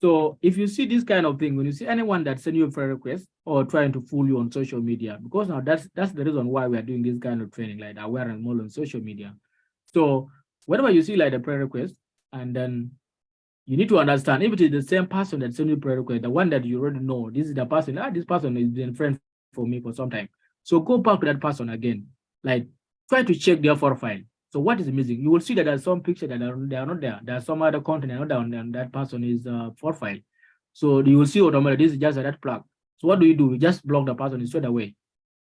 So if you see this kind of thing, when you see anyone that send you a prayer request or trying to fool you on social media, because now that's the reason why we are doing this kind of training, like awareness more on social media. So whenever you see like a prayer request, and then you need to understand if it is the same person that sent you prayer request, the one that you already know, this is the person, this person has been a friend for me for some time. So go back to that person again, like try to check their profile. So what is missing? You will see that there's some picture that they are not there. There's some other content not down there, and that person is profile. So you will see automatically this is just a red flag. So what do? You just block the person straight away.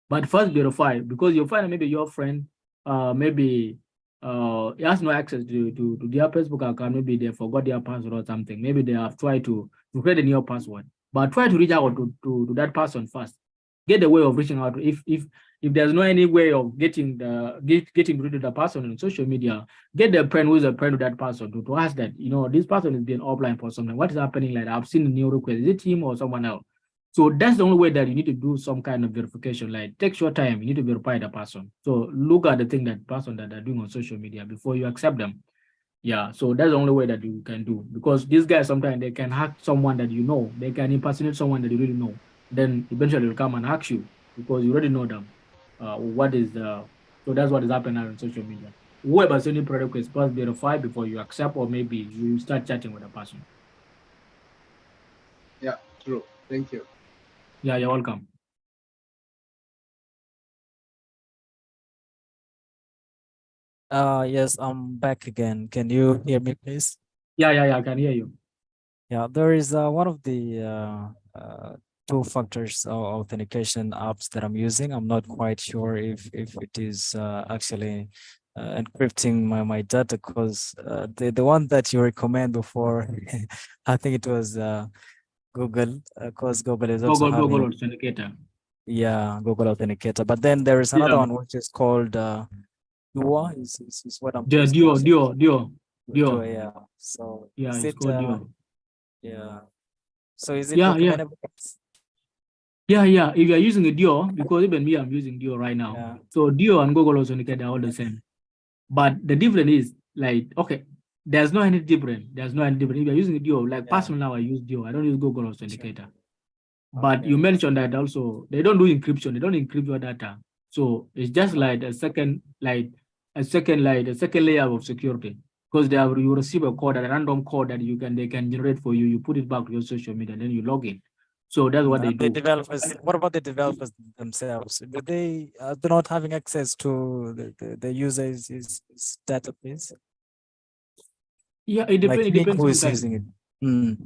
But first verify, because you'll find maybe your friend maybe he has no access to their Facebook account. Maybe they forgot their password or something. Maybe they have tried to create a new password. But try to reach out to that person first. Get the way of reaching out. If there's no any way of getting rid of the person on social media, get the friend who is a friend of that person to ask that, you know, this person is being offline for something. What is happening? Like I've seen a new request. Is it him or someone else? So that's the only way that you need to do some kind of verification. Like take your time, you need to verify the person. So look at the thing that person that they're doing on social media before you accept them. Yeah, so that's the only way that you can do, because these guys sometimes they can hack someone that you know, they can impersonate someone that you really know. Then eventually they'll come and hack you because you already know them. So that's what is happening on social media. Whoever sends you product request, first verify before you accept, or maybe you start chatting with a person. Yeah, true. Thank you. Yeah, you're welcome. Yes, I'm back again. Can you hear me, please? Yeah, I can hear you. Yeah, there is one of the two factors authentication apps that I'm using. I'm not quite sure if it is actually encrypting my data, because the one that you recommend before, I think it was Google, because Google is also having Google Authenticator. Yeah, Google Authenticator. But then there is another one which is called Duo. Is what I'm Duo. Yeah. So yeah, is it's it called Duo. yeah. So is it Yeah. recommendable? Yeah. If you are using a Duo, because even me, I'm using Duo right now. Yeah. So Duo and Google Authenticator are all the same. But the difference is like, okay, there's no any difference. If you're using Duo, like personally now I use Duo. I don't use Google Authenticator. But you mentioned that also they don't do encryption. They don't encrypt your data. So it's just like a second layer of security, because you receive a code, a random code that they can generate for you. You put it back to your social media, then you log in. So that's what they do. The developers. What about the developers themselves? Do they do not having access to the user's database? Yeah, it depends. Like who is using it.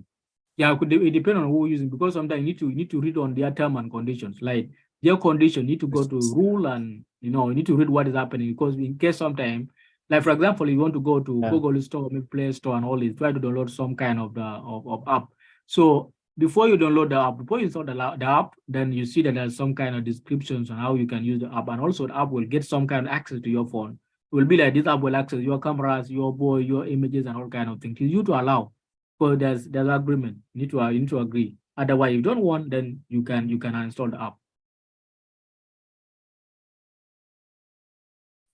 Yeah, it depends on who is using, because sometimes you need to read on their term and conditions. Like their condition, you need to go to rule, and you need to read what is happening, because in case sometimes, like for example, you want to go to Google Store, maybe Play Store and all this, try to download some kind of app. So before you download the app, before you install the app, then you see that there's some kind of descriptions on how you can use the app, and also the app will get some kind of access to your phone. It will be like this app will access your cameras, your images, and all kind of things. You to allow. So there's agreement. You need to agree. Otherwise, if you don't want, then you can uninstall the app.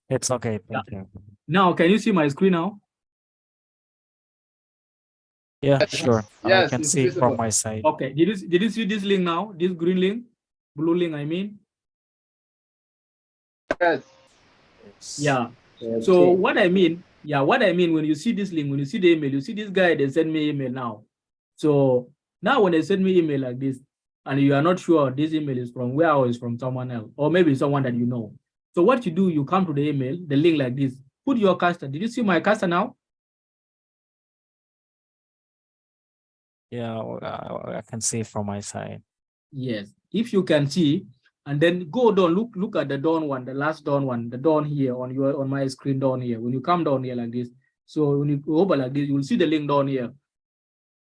It's okay. Thank you. Now, can you see my screen now? Yeah, sure. Yes, I can see it from my side. Okay. Did you see this link now? This green link, blue link, I mean. Yes. Yeah. So what I mean when you see this link, when you see the email, you see this guy, they send me email now. So Now, when they send me email like this, and you are not sure this email is from where or is from someone else, or maybe someone that you know. So what you do, you come to the email, the link like this, put your cursor. Did you see my cursor now? Yeah, I can see from my side. Yes, if you can see, and then go down, look at the down one, the last down one, the down here on my screen down here. When you come down here like this, so when you open like this, you will see the link down here.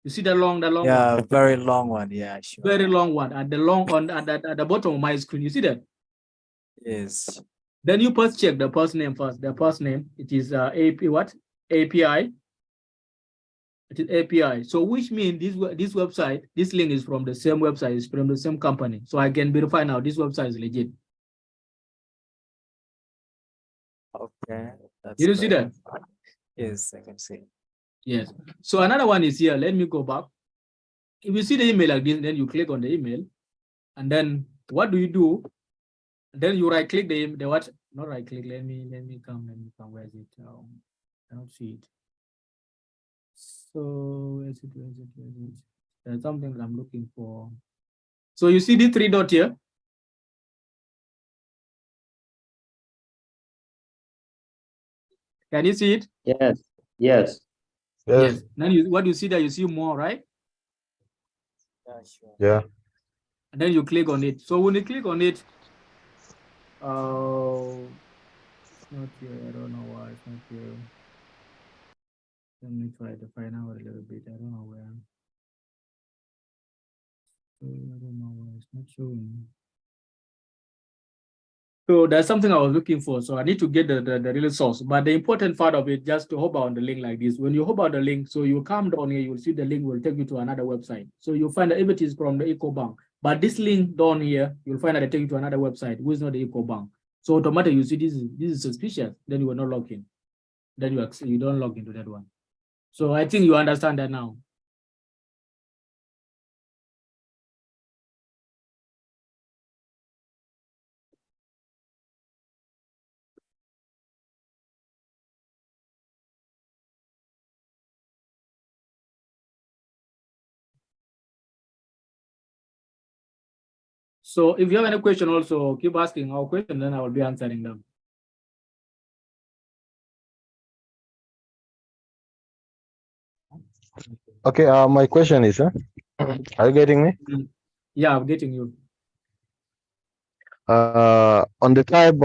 You see the long Yeah, one? very long one. Yeah, sure. Very long one at the at the bottom of my screen. You see that? Yes. Then you first check the first name first. The first name, it is API. It is API. So which means this website, this link is from the same website, it's from the same company. So I can verify now this website is legit. Okay. Did you see that? Yes, I can see. Yes. So another one is here. Let me go back. If you see the email like this, then you click on the email, and then what do you do? Then you right click the what? Not right click. Let me come. Where is it? I don't see it. So where is it? There's something that I'm looking for. So you see the 3 dot here? Can you see it? Yes. Yes. Yes. Then what you see there, you see more, right? Yeah, sure. Yeah. And then you click on it. So when you click on it, it's not here. I don't know why it's not here. Let me try to find out a little bit. I don't know where. I don't know why it's not showing. So there's something I was looking for. So I need to get the real source. But the important part of it, just to hover on the link like this. When you hover on the link, so you come down here, you'll see the link will take you to another website. So you'll find that if it is from the EcoBank, but this link down here, you'll find that it take you to another website, which is not the EcoBank. So automatically you see this is suspicious. Then you will not log in. Then you don't log into that one. So I think you understand that now. So if you have any question also, keep asking our question, then I will be answering them. Okay, my question is, are you getting me? Yeah, I'm getting you. On the type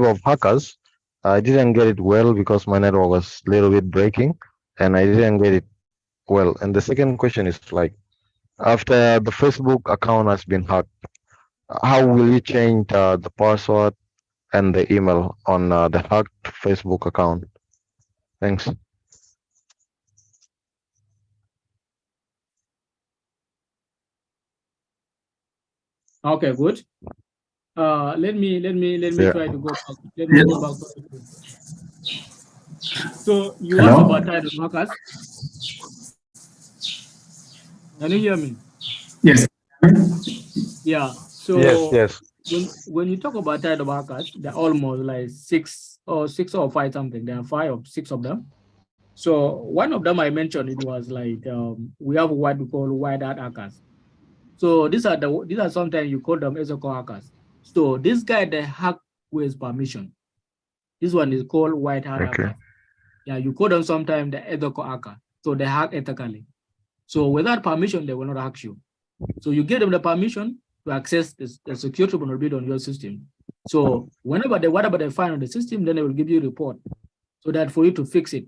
of hackers, I didn't get it well because my network was a little bit breaking, and I didn't get it well. And the second question is like, after the Facebook account has been hacked, how will you change the password and the email on the hacked Facebook account? Thanks. Okay, good. Let me Yeah. try to go back. Let me go back. So you Hello? asked about Tidal hackers. Can you hear me? Yes. Yeah. So Yes. when you talk about Tidal hackers, they're almost like six or five something. There are 5 or 6 of them. So one of them I mentioned, it was like we have what we call white hat hackers. So these are sometimes you call them ethical hackers. So this guy, they hack with permission. This one is called white hat hackers. Yeah, you call them sometimes the ethical hacker. So they hack ethically. So without permission, they will not hack you. So you give them the permission to access the security vulnerability on your system. So whatever they find on the system, then they will give you a report so that for you to fix it.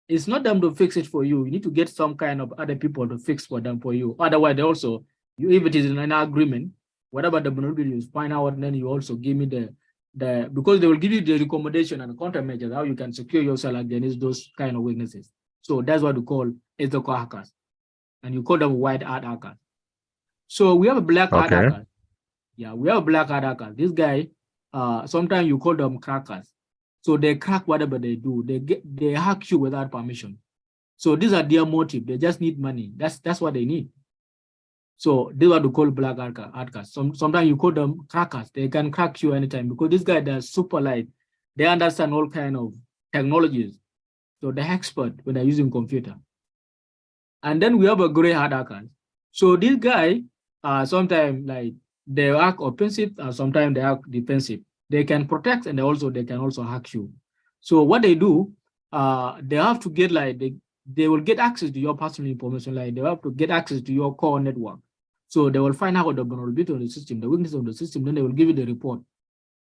It's not them to fix it for you. You need to get some kind of other people to fix for them for you. Otherwise, they also, if it is in an agreement, whatever the vulnerability you find out, and then you also give me because they will give you the recommendation and the countermeasures how you can secure yourself against those kind of weaknesses. So that's what we call ethical hackers, and you call them white hat hackers. So we have a black hat hacker. Yeah, we have a black hat hacker. This guy, sometimes you call them crackers. So they crack whatever they do. They hack you without permission. So these are their motive. They just need money. That's what they need. So this is what we call black hackers. Sometimes you call them crackers. They can crack you anytime because this guy, they're super light. They understand all kind of technologies. So they're expert when they're using computer. And then we have a gray hat hackers. So this guy, sometimes like they act offensive, and sometimes they act defensive. They can protect and they can also hack you. So what they do, they have to get like they will get access to your personal information, like they have to get access to your core network. So they will find out the vulnerability of the system, the weakness of the system, then they will give you the report.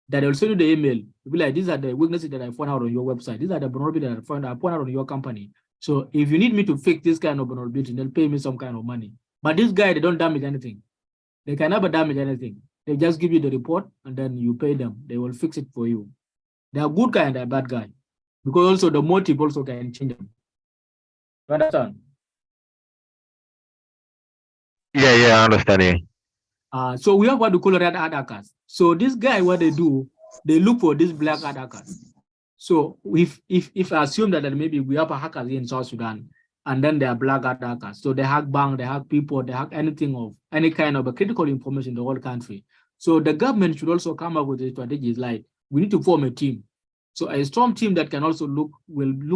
That they will send you the email. You'll be like, these are the weaknesses that I found out on your website. These are the vulnerabilities that I found out on your company. So if you need me to fix this kind of vulnerability, they'll pay me some kind of money. But this guy, they don't damage anything. They can never damage anything. They just give you the report and then you pay them. They will fix it for you. They are good guy and they're bad guy. Because also the motive also can change them. You understand? Yeah, I understand you. So we have what we call red hat hackers. So this guy, what they do, they look for these black hat hackers. So if I assume that maybe we have a hackers in South Sudan, and then they are black hat hackers. So they hack bank, they hack people, they hack anything of any kind of a critical information in the whole country. So the government should also come up with a strategy like we need to form a team. So a strong team that can also will be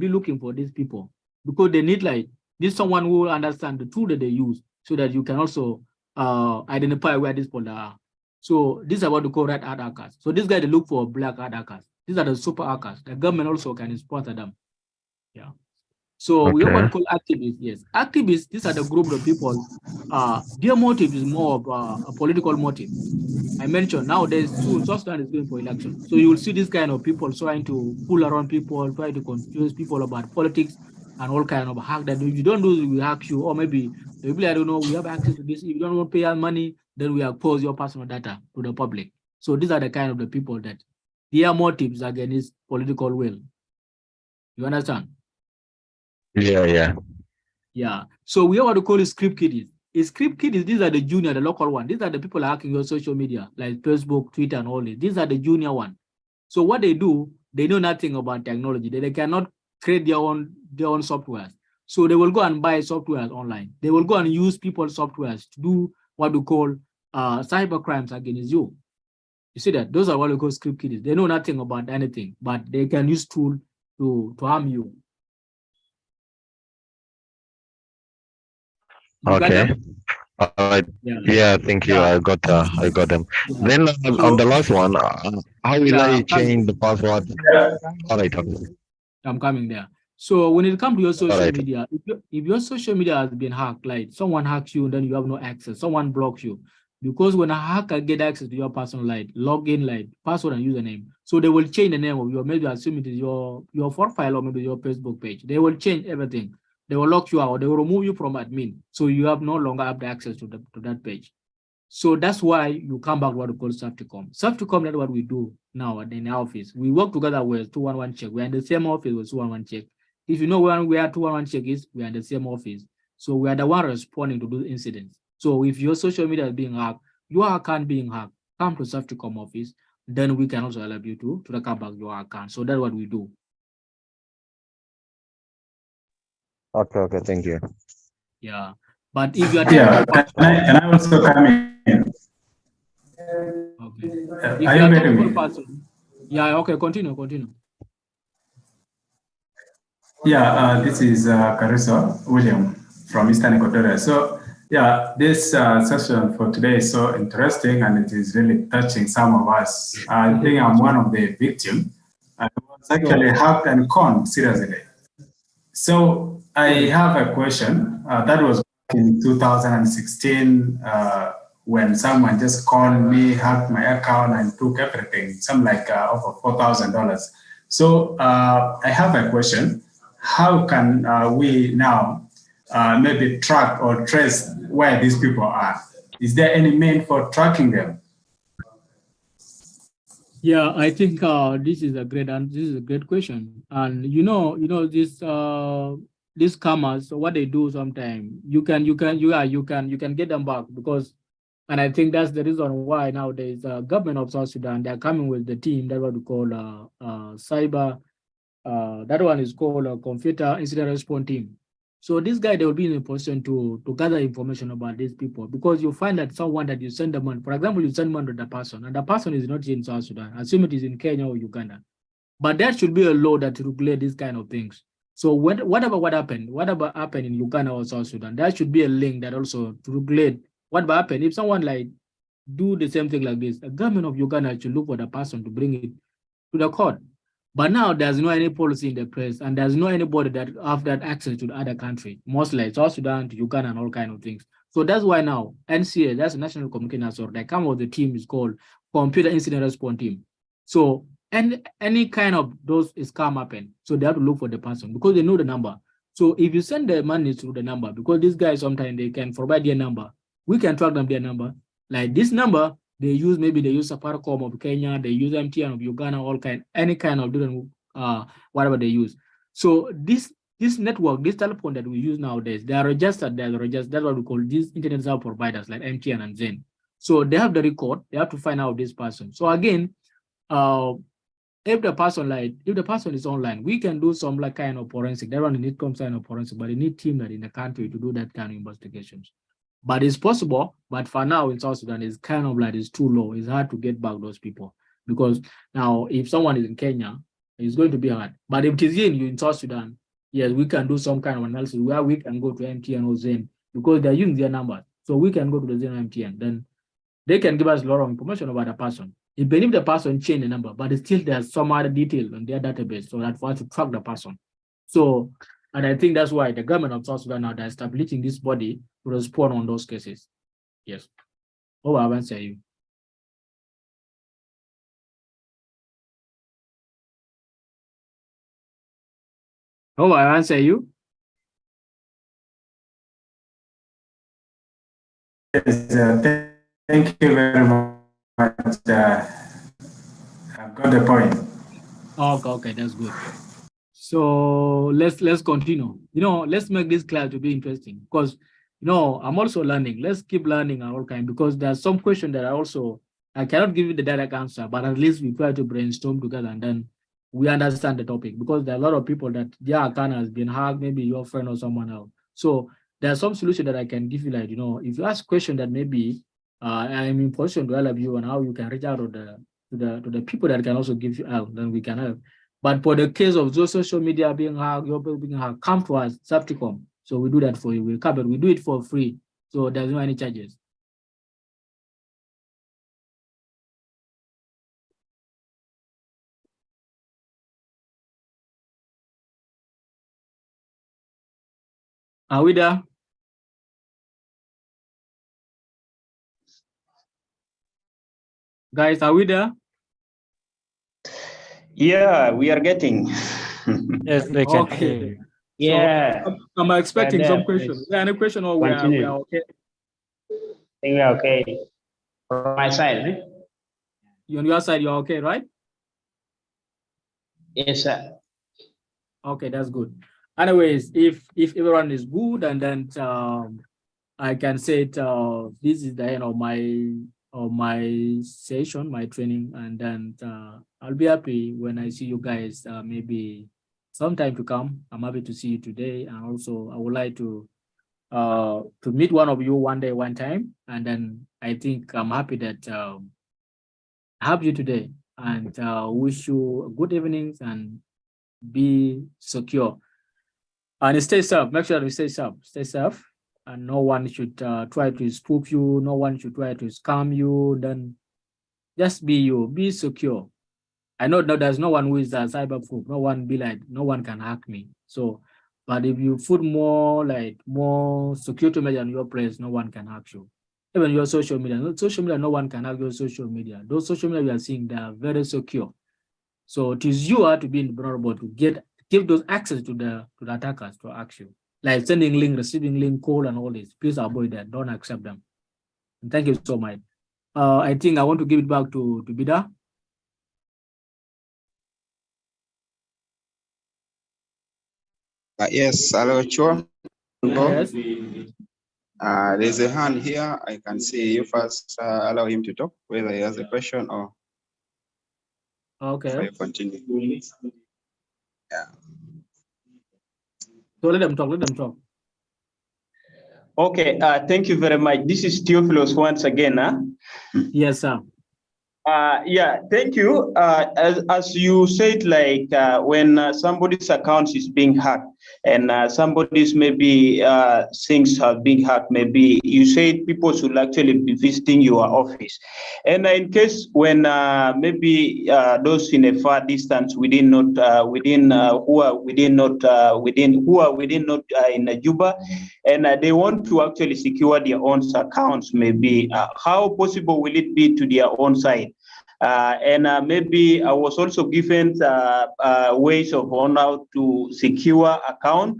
looking for these people, because they need like this someone who will understand the tool that they use, so that you can also identify where these people are. So this is what we call red hat hackers. So this guy, they look for black hat hackers. These are the super hackers. The government also can sponsor them. Yeah. So we want to call activists. Yes, activists. These are the group of people. Their motive is more of a political motive. I mentioned nowadays soon South Sudan is going for election. So you will see this kind of people trying to pull around people, try to confuse people about politics and all kind of hack that if you don't do, we hack you, or maybe I don't know, we have access to this. If you don't want to pay our money, then we expose your personal data to the public. So these are the kind of the people that their motives against political will. You understand? Yeah. So we have what we call script kiddies. Script kiddies, these are the junior, the local one. These are the people hacking your social media, like Facebook, Twitter, and all this. These are the junior one. So what they do, they know nothing about technology. They cannot create their own software. So they will go and buy software online. They will go and use people's software to do what we call cyber crimes against you. You see that? Those are what we call script kiddies. They know nothing about anything, but they can use tool to harm you. Okay. All right. Yeah, thank you. I got them. Yeah. Then on the last one, how will I change the password? All right. I'm coming there. So when it comes to your social media, if your social media has been hacked, like someone hacks you and then you have no access, someone blocks you, because when a hacker get access to your personal login, password and username, so they will change the name of your, maybe assume it is your profile or maybe your Facebook page. They will change everything. They will lock you out. They will remove you from admin, so you have no longer have the access to that page. So that's why you come back to what we call Safticom. Safticom, that's what we do now in the office. We work together with 211 Check. We're in the same office with 211 Check. If you know where 211 Check is, we're in the same office. So we are the one responding to those incidents. So if your social media is being hacked, your account being hacked, come to Safticom office, then we can also help you to recover back your account. So that's what we do. Okay, thank you. Yeah, but if you are can I also come in? Okay. Are you getting me? Yeah, okay, continue. Yeah, this is Caruso William from Eastern Equatoria. So yeah, this session for today is so interesting and it is really touching some of us. I think I'm one of the victims. I was actually hacked and conned seriously. So I have a question that was in 2016 when someone just called me, hacked my account and took everything, something like over $4,000. So I have a question. How can we now maybe track or trace where these people are? Is there any means for tracking them? Yeah, I think this is a great question. And you know these scammers, so what they do sometimes, you can get them back, because, and I think that's the reason why nowadays government of South Sudan, they're coming with the team that what we call cyber. That one is called a computer incident response team. So this guy, they will be in a position to gather information about these people, because you find that someone that you send them money, for example, you send money to the person, and the person is not in South Sudan. Assume it is in Kenya or Uganda. But there should be a law that regulates these kind of things. So whatever happened in Uganda or South Sudan, there should be a link that also to regulate what happened. If someone like do the same thing like this, the government of Uganda should look for the person to bring it to the court. But now there's no any policy in the press, and there's no anybody that have that access to the other country, mostly South Sudan, to Uganda, and all kind of things. So that's why now NCA, that's the National Communication Authority, they come with the team is called Computer Incident Response Team. So any kind of those scam happen, so they have to look for the person because they know the number. So if you send the money through the number, because these guys sometimes they can provide their number, we can track them their number. Like this number, they use Safaricom of Kenya, they use MTN of Uganda, any kind of different whatever they use. So this network, this telephone that we use nowadays, they are registered. That's what we call these internet service providers like MTN and Zen. So they have the record. They have to find out this person. So again, if the person is online, we can do some like kind of forensic. That one need some kind of forensic, but they need team that in the country to do that kind of investigations. But it's possible, but for now in South Sudan, it's kind of like it's too low. It's hard to get back those people because now if someone is in Kenya, it's going to be hard. But if it is in South Sudan, yes, we can do some kind of analysis where we can go to MTN or Zen because they're using their numbers. So we can go to the Zen or MTN. Then they can give us a lot of information about the person. Even if the person changed the number, but still there's some other detail on their database so that for us to track the person. So, and I think that's why the government of South Sudan now they're establishing this body to respond on those cases. Yes. Oh, I answer you. Oh, I answer you. Yes, thank you very much. I've got the point. Okay, that's good. So let's continue. Let's make this class to be interesting because I'm also learning. Let's keep learning and all kind because there's some question that I cannot give you the direct answer, but at least we try to brainstorm together and then we understand the topic because there are a lot of people that their account has been hacked, maybe your friend or someone else. So there's some solution that I can give you, like, if you ask a question that maybe I'm in position to help you on how you can reach out to the people that can also give you help, then we can help. But for the case of those social media being hacked, your people being hacked, come to us, Sapticom. So we do that for you. We'll cover it. We do it for free. So there's no any charges. Are we there? Guys, are we there? Yeah, we are getting. Yes, they can hear you. Yeah. So, I'm expecting some questions. Yeah, any question or we are okay? I think we are okay. From my side, right? On your side, you're okay, right? Yes, sir. Okay, that's good. Anyways, if everyone is good, and then I can say this is the end of my session, my training, and then I'll be happy when I see you guys maybe sometime to come. I'm happy to see you today, and also I would like to meet one of you one day, one time, and then I think I'm happy that I have you today, and wish you a good evenings and be secure and stay safe. Make sure that you stay safe, and no one should try to spook you. No one should try to scam you. Then just be you, be secure. I know that there's no one who is a cyberproof. No one can hack me. So, but if you put more security measure on your place, no one can hack you. Even your social media, no one can hack your social media. Those social media we are seeing, they are very secure. So it is you have to be vulnerable to give those access to the attackers to hack you. Like sending link, receiving link, call, and all this. Please avoid that. Don't accept them. And thank you so much. I think I want to give it back to Bida. Yes, hello, Chua. Yes. There's a hand here. I can see you first. Allow him to talk, whether he has a question or. Okay. Before you continue. Yeah. So let them talk. Okay, thank you very much. This is Theophilus once again. Yes, sir. Yeah, thank you. As you said, like when somebody's account is being hacked and somebody's maybe things have been hacked, maybe you said people should actually be visiting your office. And in case when maybe those in a far distance within not who are within not in Juba, and they want to actually secure their own accounts, maybe how possible will it be to their own side? And maybe I was also given ways of on how to secure account,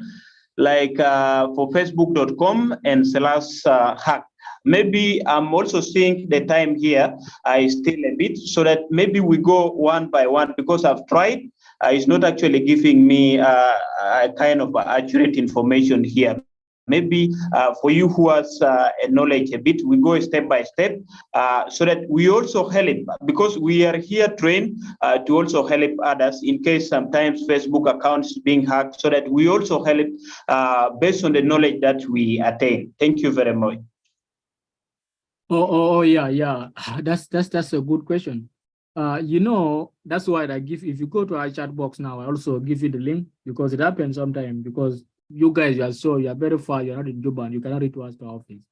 like for facebook.com and /hack. Maybe I'm also seeing the time here is still a bit, so that maybe we go one by one, because I've tried. It's not actually giving me a kind of accurate information here. Maybe for you who has knowledge a bit, we go step by step, so that we also help, because we are here trained to also help others in case sometimes Facebook accounts being hacked, so that we also help based on the knowledge that we attain. Thank you very much. Oh, yeah. That's a good question. You know, that's why I give, if you go to our chat box now, I also give you the link, because it happens sometimes, because you guys you are very far, you're not in Juba, and you cannot reach us to our office.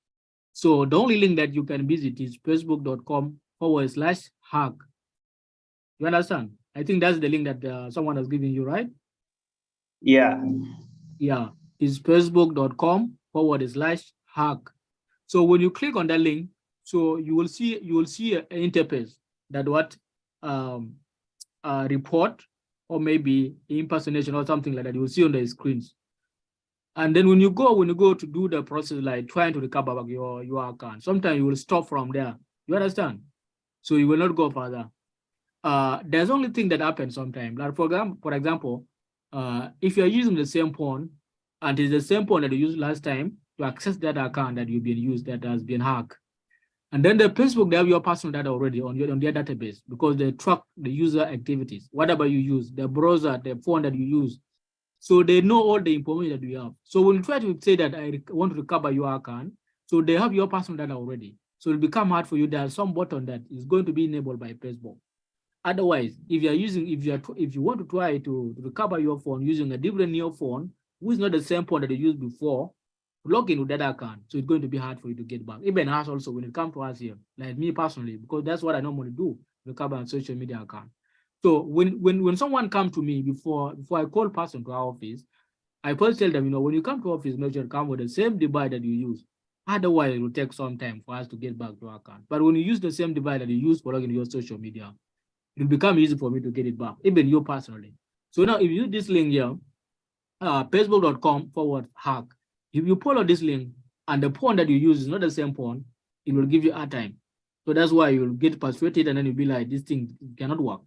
So the only link that you can visit is facebook.com/hack. You understand? I think that's the link that someone has given you, right? Yeah. Yeah, it's facebook.com/hack. So when you click on that link, so you will see an interface that report or maybe impersonation or something like that. You will see on the screens. And then when you go to do the process, like trying to recover back your account, sometimes you will stop from there. You understand? So you will not go further. There's only thing that happens sometimes. Like for example, if you're using the same phone and it's the same phone that you used last time to access that account that you've been used, that has been hacked, and then the Facebook, they have your personal data already on their database, because they track the user activities, whatever you use, the browser, the phone that you use. So they know all the information that you have. So when you try to say that I want to recover your account, so they have your personal data already. So it'll become hard for you. There's some button that is going to be enabled by Facebook. Otherwise, if you want to try to recover your phone using a different new phone, which is not the same phone that you used before, log in with that account. So it's going to be hard for you to get back. Even us also, when it comes to us here, like me personally, because that's what I normally do, recover on social media account. So when someone comes to me before I call person to our office, I first tell them, you know, when you come to office, make sure you come with the same device that you use. Otherwise, it will take some time for us to get back to our account. But when you use the same device that you use for logging your social media, it will become easy for me to get it back, even you personally. So now if you use this link here, facebook.com/hack, if you follow this link and the phone that you use is not the same phone, it will give you a time. So that's why you'll get frustrated and then you'll be like, this thing cannot work.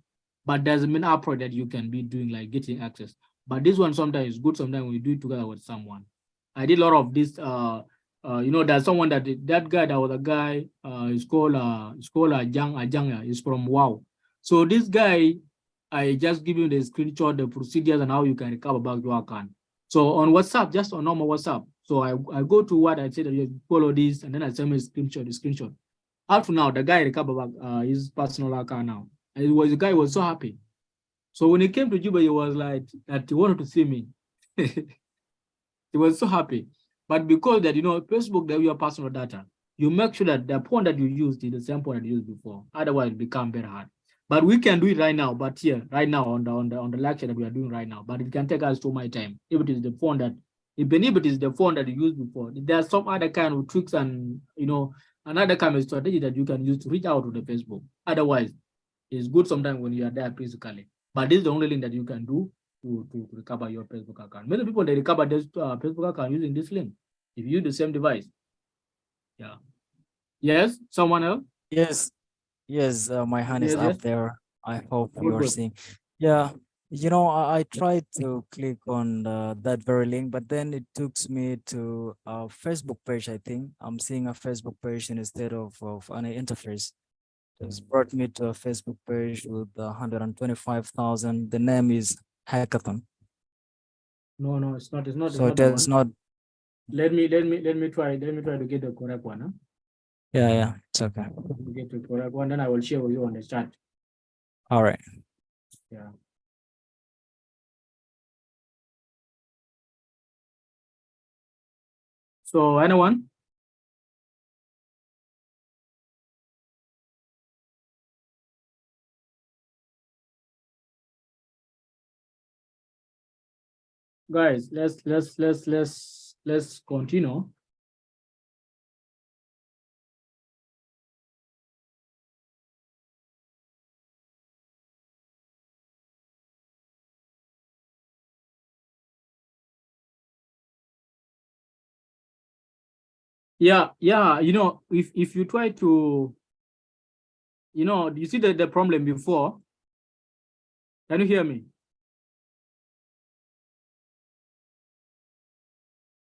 But there's an approach that you can be doing, like getting access. But this one sometimes is good, sometimes when you do it together with someone. I did a lot of this, you know, there's someone that guy, that was a guy, he's called Ajang, he's from WOW. So this guy, I just give him the screenshot, the procedures and how you can recover back your account. So on WhatsApp, just on normal WhatsApp. So I go to what I said, you follow this, and then I send him a screenshot. Up to now, the guy recovered back his personal account now. And the guy was so happy. So when he came to Juba, he was like that he wanted to see me. He was so happy. But because that, you know, Facebook, they have your personal data, you make sure that the phone that you used is the same phone that you used before. Otherwise, it becomes very hard. But we can do it right now. But here, right now, on the lecture that we are doing right now, but it can take us too much time. If it is the phone that, even if it is the phone that you used before, there's some other kind of tricks and, you know, another kind of strategy that you can use to reach out to the Facebook. Otherwise, it's good sometimes when you are there physically. But this is the only thing that you can do to recover your Facebook account. Many people, they recover this Facebook account using this link. If you use the same device. Yeah. Yes, someone else? Yes, my hand is up there. I hope you're seeing. Yeah, you know, I tried to click on that very link, but then it took me to a Facebook page, I think. I'm seeing a Facebook page instead of an interface. It's brought me to a Facebook page with 125,000. The name is Hackathon. No, it's not. It's not. So it's not. Let me try to get the correct one. Huh? Yeah, it's okay. You get the correct one, then I will share with you on the chat. All right. Yeah. So anyone? Guys, let's continue. Yeah, you know, if you try to, you know, you see the problem before. Can you hear me?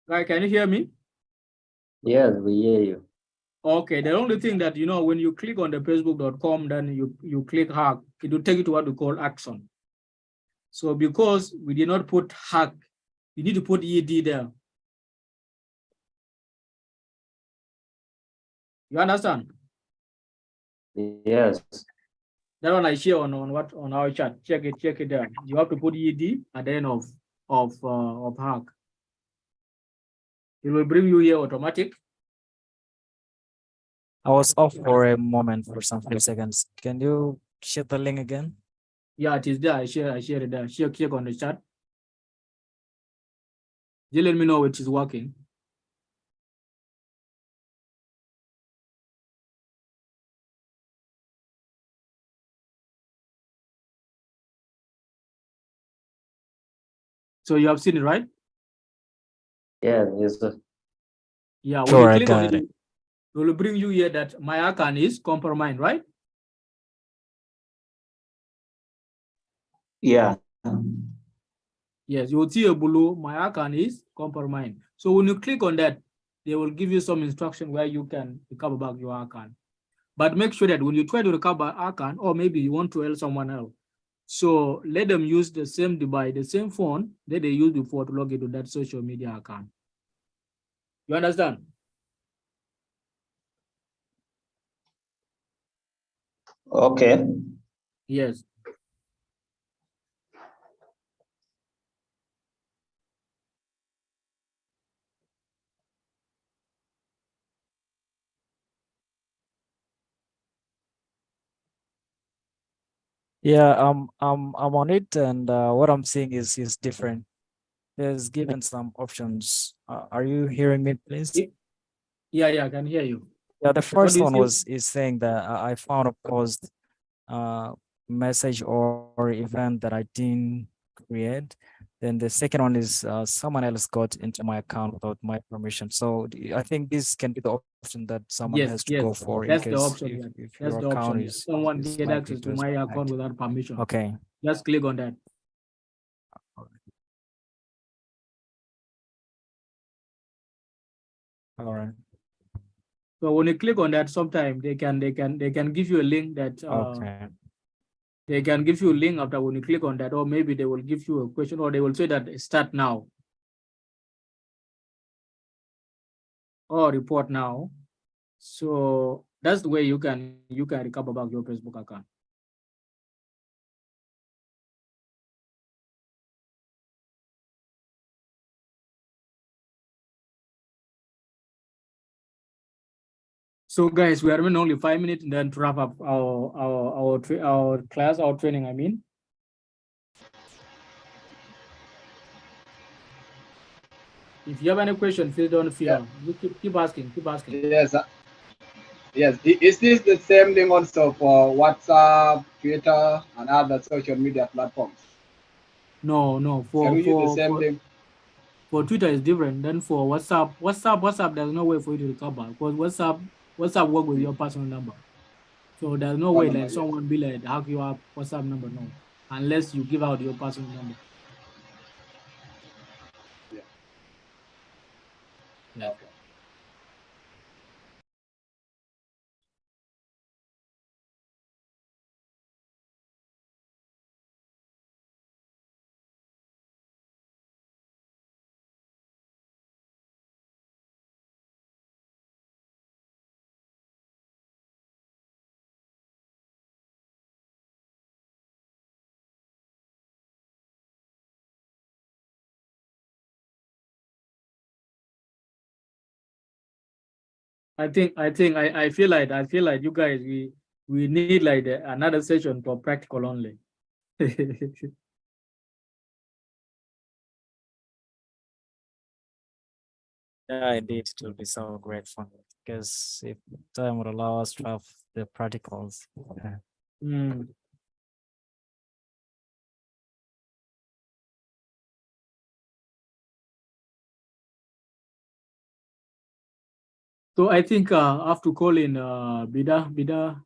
Guy, can you hear me? Yes, we hear you. Okay, the only thing that, you know, when you click on the facebook.com, then you click hack, it will take you to what we call action. So because we did not put hack, you need to put ED there. You understand? Yes. That one I share on our chat. Check it there. You have to put ED at the end of hack. It will bring you here automatic. I was off for a moment for some few seconds. Can you share the link again? Yeah, it is there. I share it there. Check on the chat. You let me know which is working. So you have seen it, right? Yes. Yeah, when Sure, you I click on got it, it. it will bring you here that my account is compromised, right? Yeah. Yes, you will see a blue, my account is compromised. So when you click on that, they will give you some instruction where you can recover back your account. But make sure that when you try to recover account, or maybe you want to help someone else, so let them use the same device, the same phone that they used before to log into that social media account. You understand? Okay. Yes. Yeah, I'm on it, and what I'm seeing is different. There's given some options. Are you hearing me, please? Yeah, I can hear you. Yeah, the What first do you one see? is saying that I found a post, message or event that I didn't create. Then the second one is someone else got into my account without my permission. So I think this can be the option that someone has to go for in That's the case option. Yeah. if That's your the account option. Someone is get likely access to to be my account hacked. without permission. Okay. Just click on that. All right. So when you click on that, sometimes they can give you a link that Okay. they can give you a link after when you click on that, or maybe they will give you a question, or they will say that start now or report now. So that's the way you can recover back your Facebook account. So guys, we are in only 5 minutes and then to wrap up our class, our training, I mean. If you have any question, please don't fear. You keep asking, Yes. Yes. Is this the same thing also for WhatsApp, Twitter, and other social media platforms? No, Can we use the same thing? for Twitter is different. Then for WhatsApp, there's no way for you to recover because WhatsApp work with your personal number. So there's no Phone way number, like yes. someone be like hack your WhatsApp number, no, unless you give out your personal number. Yeah. Yeah. Okay. I feel like you guys, we need like another session for practical only. Yeah, indeed, it will be so great fun because if time would allow us to have the practicals. Mm. So I think I have to call in Bida. Bida,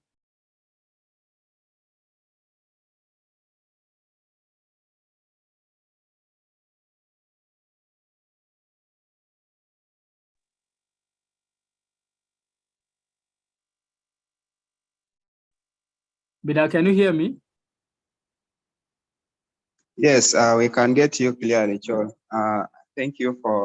can you hear me? Yes, we can get you clearly, Joel. Thank you for